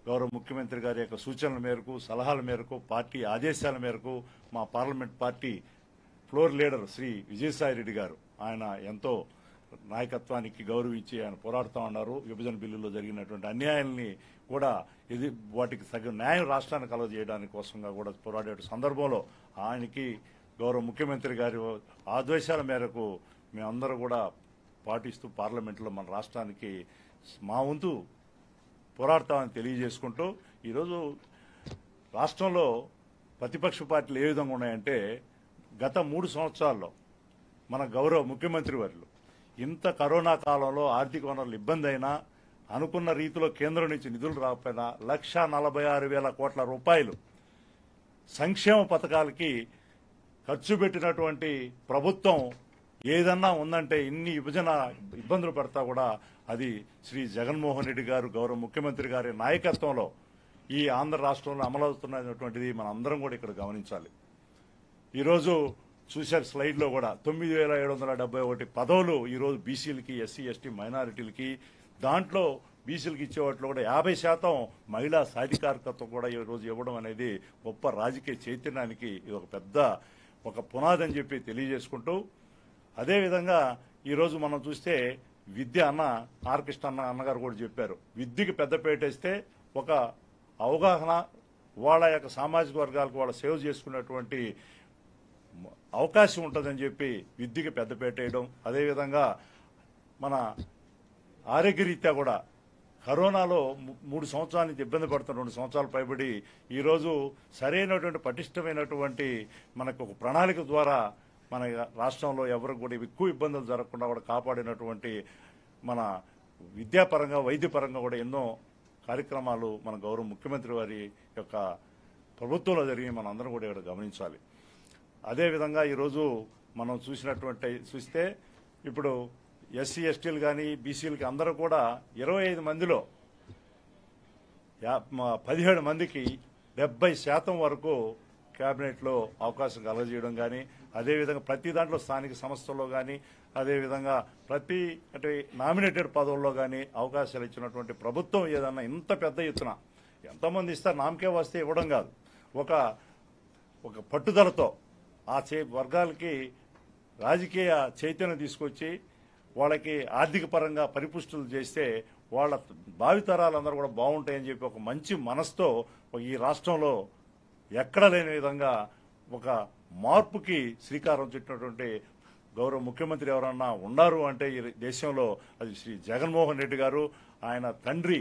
గౌరవ ముఖ్యమంత్రి గారి యొక్క సూచనల మేరకు, సలహాల మేరకు, పార్టీ ఆదేశాల మేరకు మా parliament party floor leader Shri Vijayasai Reddy గారు ఆయన ఎంతో నాయకత్వానికి గౌరవించి ఆయన పోరాడుతూ ఉన్నారు. విభజన బిల్లులో జరిగినటువంటి అన్యాయాల్ని కూడా వాటికి తగిన న్యాయం రాష్ట్రాన్ని కలగజేయడానికి కోసంగా కూడా పోరాడే సందర్భంలో ఆయనకి గౌరవ ముఖ్యమంత్రి గారి ఆదేశాల మేరకు మేమందరూ కూడా పాటిస్తూ పార్లమెంట్లో మన రాష్ట్రానికి మా వంతు పోరాడతామని తెలియజేసుకుంటూ ఈరోజు రాష్ట్రంలో ప్రతిపక్ష పార్టీలు ఏ విధంగా ఉన్నాయంటే గత 3 సంవత్సరాల్లో మన గౌరవ ముఖ్యమంత్రి వర్యులు ఇంత కరోనా కాలంలో ఆర్థిక వనరులు ఇబ్బంది అయినా అనుకున్న రీతిలో కేంద్రం నుంచి నిధులు రాకపోయినా 1,46,000 కోట్ల రూపాయలు సంక్షేమ పథకాలకి ఖర్చు పెట్టినటువంటి ప్రభుత్వం ఏదన్నా ఉందంటే ఇన్ని విభజన ఇబ్బందులు పడతా కూడా అది శ్రీ జగన్మోహన్ రెడ్డి గారు గౌరవ ముఖ్యమంత్రి గారి నాయకత్వంలో ఈ ఆంధ్ర రాష్ట్రంలో అమలవుతున్నటువంటిది మన అందరం కూడా ఇక్కడ గమనించాలి. ఈరోజు చూశారు స్లైడ్లో కూడా 9,771 పదవులు ఈరోజు బీసీలకి, ఎస్సీ, ఎస్టీ, మైనారిటీలకి, దాంట్లో బీసీలకు ఇచ్చే వాటిలో కూడా 50% మహిళా సాధికారికత్వం కూడా ఈరోజు ఇవ్వడం అనేది గొప్ప రాజకీయ చైతన్యానికి ఇది ఒక పెద్ద ఒక పునాది అని చెప్పి తెలియజేసుకుంటూ, అదేవిధంగా ఈరోజు మనం చూస్తే విద్య ఆర్ కృష్ణ అన్నగారు కూడా చెప్పారు, విద్యకి పెద్దపీట వేస్తే ఒక అవగాహన వాళ్ళ యొక్క సామాజిక వర్గాలకు వాళ్ళ సేవ చేసుకునేటువంటి అవకాశం ఉంటుందని చెప్పి విద్యకి పెద్దపీట వేయడం. అదేవిధంగా మన ఆరోగ్యరీత్యా కూడా కరోనాలో 3 సంవత్సరాల నుంచి ఇబ్బంది పడుతున్న 2 సంవత్సరాలు పైబడి ఈరోజు సరైనటువంటి పటిష్టమైనటువంటి మనకు ఒక ప్రణాళిక ద్వారా మన రాష్ట్రంలో ఎవరికి కూడా ఎక్కువ ఇబ్బందులు జరగకుండా కూడా కాపాడినటువంటి మన విద్యాపరంగా, వైద్యపరంగా కూడా ఎన్నో కార్యక్రమాలు మన గౌరవ ముఖ్యమంత్రి వారి యొక్క ప్రభుత్వంలో జరిగి మన అందరం కూడా ఇక్కడ గమనించాలి. అదేవిధంగా ఈరోజు మనం చూస్తే ఇప్పుడు ఎస్సీ, ఎస్టీలు కానీ బీసీలకి అందరూ కూడా 25 మందిలో 17 మందికి 70% వరకు కేబినెట్లో అవకాశం కలగజేయడం కానీ, అదేవిధంగా ప్రతి దాంట్లో స్థానిక సంస్థల్లో కానీ, అదేవిధంగా ప్రతి అంటే నామినేటెడ్ పదవుల్లో కానీ అవకాశాలు ఇచ్చినటువంటి ప్రభుత్వం ఏదన్నా ఇంత పెద్ద ఎత్తున ఎంతమంది ఇస్తారు, నామకే వస్తే ఇవ్వడం కాదు, ఒక పట్టుదలతో ఆ వర్గాలకి రాజకీయ చైతన్యం తీసుకొచ్చి వాళ్ళకి ఆర్థిక పరంగా పరిపుష్టులు చేస్తే వాళ్ళ భావితరాలందరూ కూడా బాగుంటాయని చెప్పి ఒక మంచి మనసుతో ఈ రాష్ట్రంలో ఎక్కడ లేని విధంగా ఒక మార్పుకి శ్రీకారం చుట్టినటువంటి గౌరవ ముఖ్యమంత్రి ఎవరన్నా ఉన్నారు అంటే ఈ దేశంలో అది శ్రీ జగన్మోహన్ రెడ్డి గారు. ఆయన తండ్రి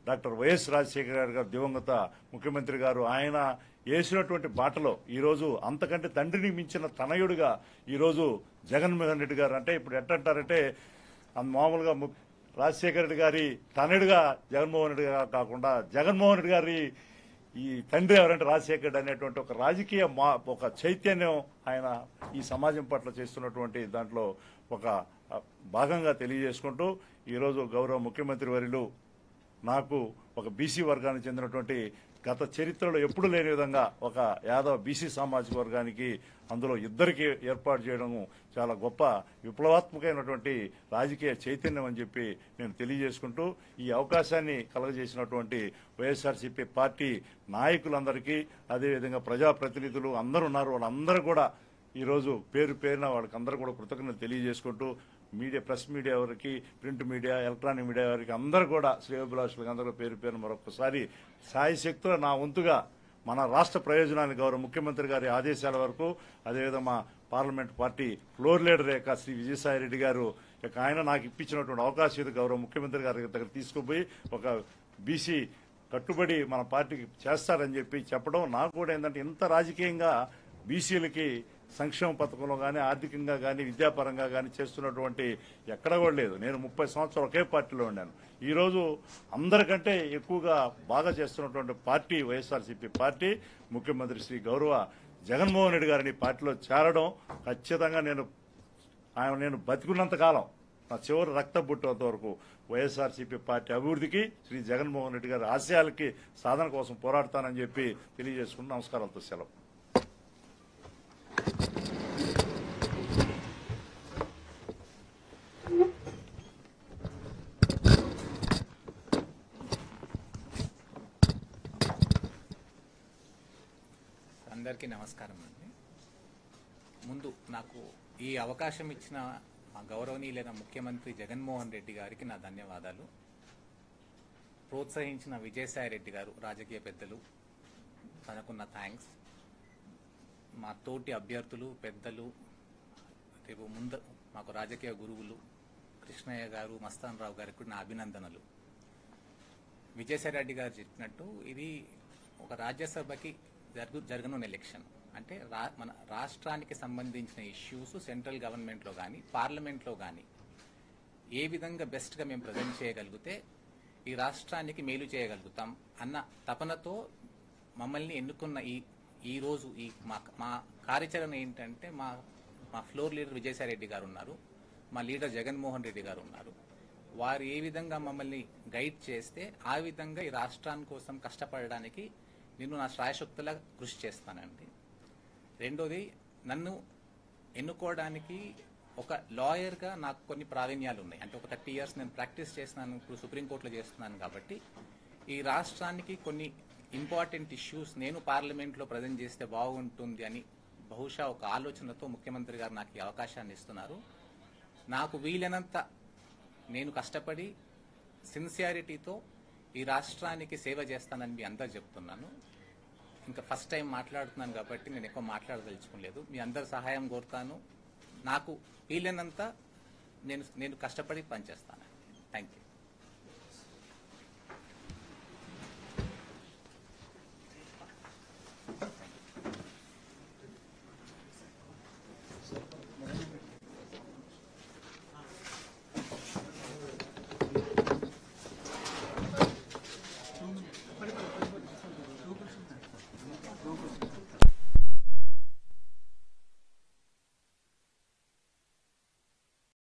డాక్టర్ వైఎస్ రాజశేఖర గారు దివంగత ముఖ్యమంత్రి గారు ఆయన వేసినటువంటి బాటలో ఈరోజు అంతకంటే తండ్రిని మించిన తనయుడిగా ఈరోజు జగన్మోహన్ రెడ్డి గారు అంటే ఇప్పుడు ఎట్టంటారంటే మామూలుగా రాజశేఖర రెడ్డి గారి తనయుడిగా జగన్మోహన్ రెడ్డి గారు కాకుండా జగన్మోహన్ రెడ్డి గారి ఈ తండ్రి ఎవరంటే రాజశేఖర రెడ్డి అనేటువంటి ఒక రాజకీయ ఒక చైతన్యం ఆయన ఈ సమాజం పట్ల చేస్తున్నటువంటి దాంట్లో ఒక భాగంగా తెలియజేసుకుంటూ ఈరోజు గౌరవ ముఖ్యమంత్రి వర్యులు నాకు ఒక బీసీ వర్గానికి చెందినటువంటి గత చరిత్రలో ఎప్పుడు లేని విధంగా ఒక యాదవ బీసీ సామాజిక వర్గానికి అందులో ఇద్దరికి ఏర్పాటు చేయడం చాలా గొప్ప విప్లవాత్మకమైనటువంటి రాజకీయ చైతన్యం అని చెప్పి నేను తెలియజేసుకుంటూ ఈ అవకాశాన్ని కలగజేసినటువంటి వైఎస్ఆర్సీపీ పార్టీ నాయకులందరికీ, అదేవిధంగా ప్రజాప్రతినిధులు అందరూ ఉన్నారు, వాళ్ళందరూ కూడా ఈరోజు పేరు పేరున వాళ్ళకి అందరూ కూడా కృతజ్ఞతలు తెలియజేసుకుంటూ మీడియా, ప్రెస్ మీడియా వారికి, ప్రింట్ మీడియా, ఎలక్ట్రానిక్ మీడియా వారికి అందరూ కూడా శ్రేయోభిలాషులకు అందరూ పేరు పేరున మరొకసారి సాయశక్తులు నా వంతుగా మన రాష్ట్ర ప్రయోజనాన్ని గౌరవ ముఖ్యమంత్రి గారి ఆదేశాల వరకు, అదేవిధంగా మా పార్లమెంట్ పార్టీ ఫ్లోర్ లీడర్ యొక్క శ్రీ విజయసాయిరెడ్డి గారు ఆయన నాకు ఇప్పించినటువంటి అవకాశం ఇది గౌరవ ముఖ్యమంత్రి గారి దగ్గర తీసుకుపోయి ఒక బీసీ కట్టుబడి మన పార్టీకి చేస్తారని చెప్పి చెప్పడం నాకు కూడా ఏంటంటే ఇంత రాజకీయంగా బీసీలకి సంక్షేమ పథకంలో కానీ, ఆర్థికంగా కానీ, విద్యాపరంగా కానీ చేస్తున్నటువంటి ఎక్కడ కూడా లేదు. నేను 30 సంవత్సరాలు ఒకే పార్టీలో ఉన్నాను. ఈరోజు అందరికంటే ఎక్కువగా బాగా చేస్తున్నటువంటి పార్టీ వైఎస్ఆర్సీపీ పార్టీ. ముఖ్యమంత్రి శ్రీ గౌరవ జగన్మోహన్ రెడ్డి గారిని పార్టీలో చేరడం ఖచ్చితంగా నేను బతికున్నంత కాలం నా చివరి రక్త బుట్టేంత వరకు వైఎస్ఆర్సీపీ పార్టీ అభివృద్ధికి, శ్రీ జగన్మోహన్ రెడ్డి గారి ఆశయాలకి సాధన కోసం పోరాడతానని చెప్పి తెలియజేసుకుని నమస్కారాలతో సెలవు. అందరికీ నమస్కారం అండి. ముందు నాకు ఈ అవకాశం ఇచ్చిన మా గౌరవనీయులైన ముఖ్యమంత్రి జగన్మోహన్ రెడ్డి గారికి నా ధన్యవాదాలు. ప్రోత్సహించిన విజయసాయి రెడ్డి గారు రాజకీయ పెద్దలు, తనకున్న థ్యాంక్స్. మా తోటి అభ్యర్థులు పెద్దలు, రేపు ముందు మాకు రాజకీయ గురువులు కృష్ణయ్య గారు, మస్తాన్ రావు గారికి కూడా నా అభినందనలు. విజయసాయి రెడ్డి గారు చెప్పినట్టు ఇది ఒక రాజ్యసభకి జరగనున్న ఎలక్షన్. అంటే మన రాష్ట్రానికి సంబంధించిన ఇష్యూస్ సెంట్రల్ గవర్నమెంట్లో కానీ పార్లమెంట్లో కానీ ఏ విధంగా బెస్ట్గా మేము ప్రజెంట్ చేయగలిగితే ఈ రాష్ట్రానికి మేలు చేయగలుగుతాం అన్న తపనతో మమ్మల్ని ఎన్నుకున్న ఈ రోజు మా కార్యాచరణ ఏంటంటే మా ఫ్లోర్ లీడర్ విజయసాయి రెడ్డి గారు ఉన్నారు, మా లీడర్ జగన్మోహన్ రెడ్డి గారు ఉన్నారు. వారు ఏ విధంగా మమ్మల్ని గైడ్ చేస్తే ఆ విధంగా ఈ రాష్ట్రాని కోసం కష్టపడడానికి నేను నా శ్రాయశక్తులా కృషి చేస్తానండి. రెండోది, నన్ను ఎన్నుకోవడానికి ఒక లాయర్గా నాకు కొన్ని ప్రావీణ్యాలు ఉన్నాయి. అంటే ఒక 30 years నేను ప్రాక్టీస్ చేస్తున్నాను, ఇప్పుడు సుప్రీంకోర్టులో చేస్తున్నాను. కాబట్టి ఈ రాష్ట్రానికి కొన్ని ఇంపార్టెంట్ ఇష్యూస్ నేను పార్లమెంట్లో ప్రజెంట్ చేస్తే బాగుంటుంది అని బహుశా ఒక ఆలోచనతో ముఖ్యమంత్రి గారు నాకు ఈ అవకాశాన్ని ఇస్తున్నారు. నాకు వీలైనంత నేను కష్టపడి సిన్సియారిటీతో ఈ రాష్ట్రానికి సేవ చేస్తానని మీ అందరు చెప్తున్నాను. ఇంకా ఫస్ట్ టైం మాట్లాడుతున్నాను కాబట్టి నేను ఎక్కువ మాట్లాడదలుచుకోలేదు. మీ అందరి సహాయం కోరుతాను. నాకు వీలైనంత నేను కష్టపడి పనిచేస్తాను. Thank you.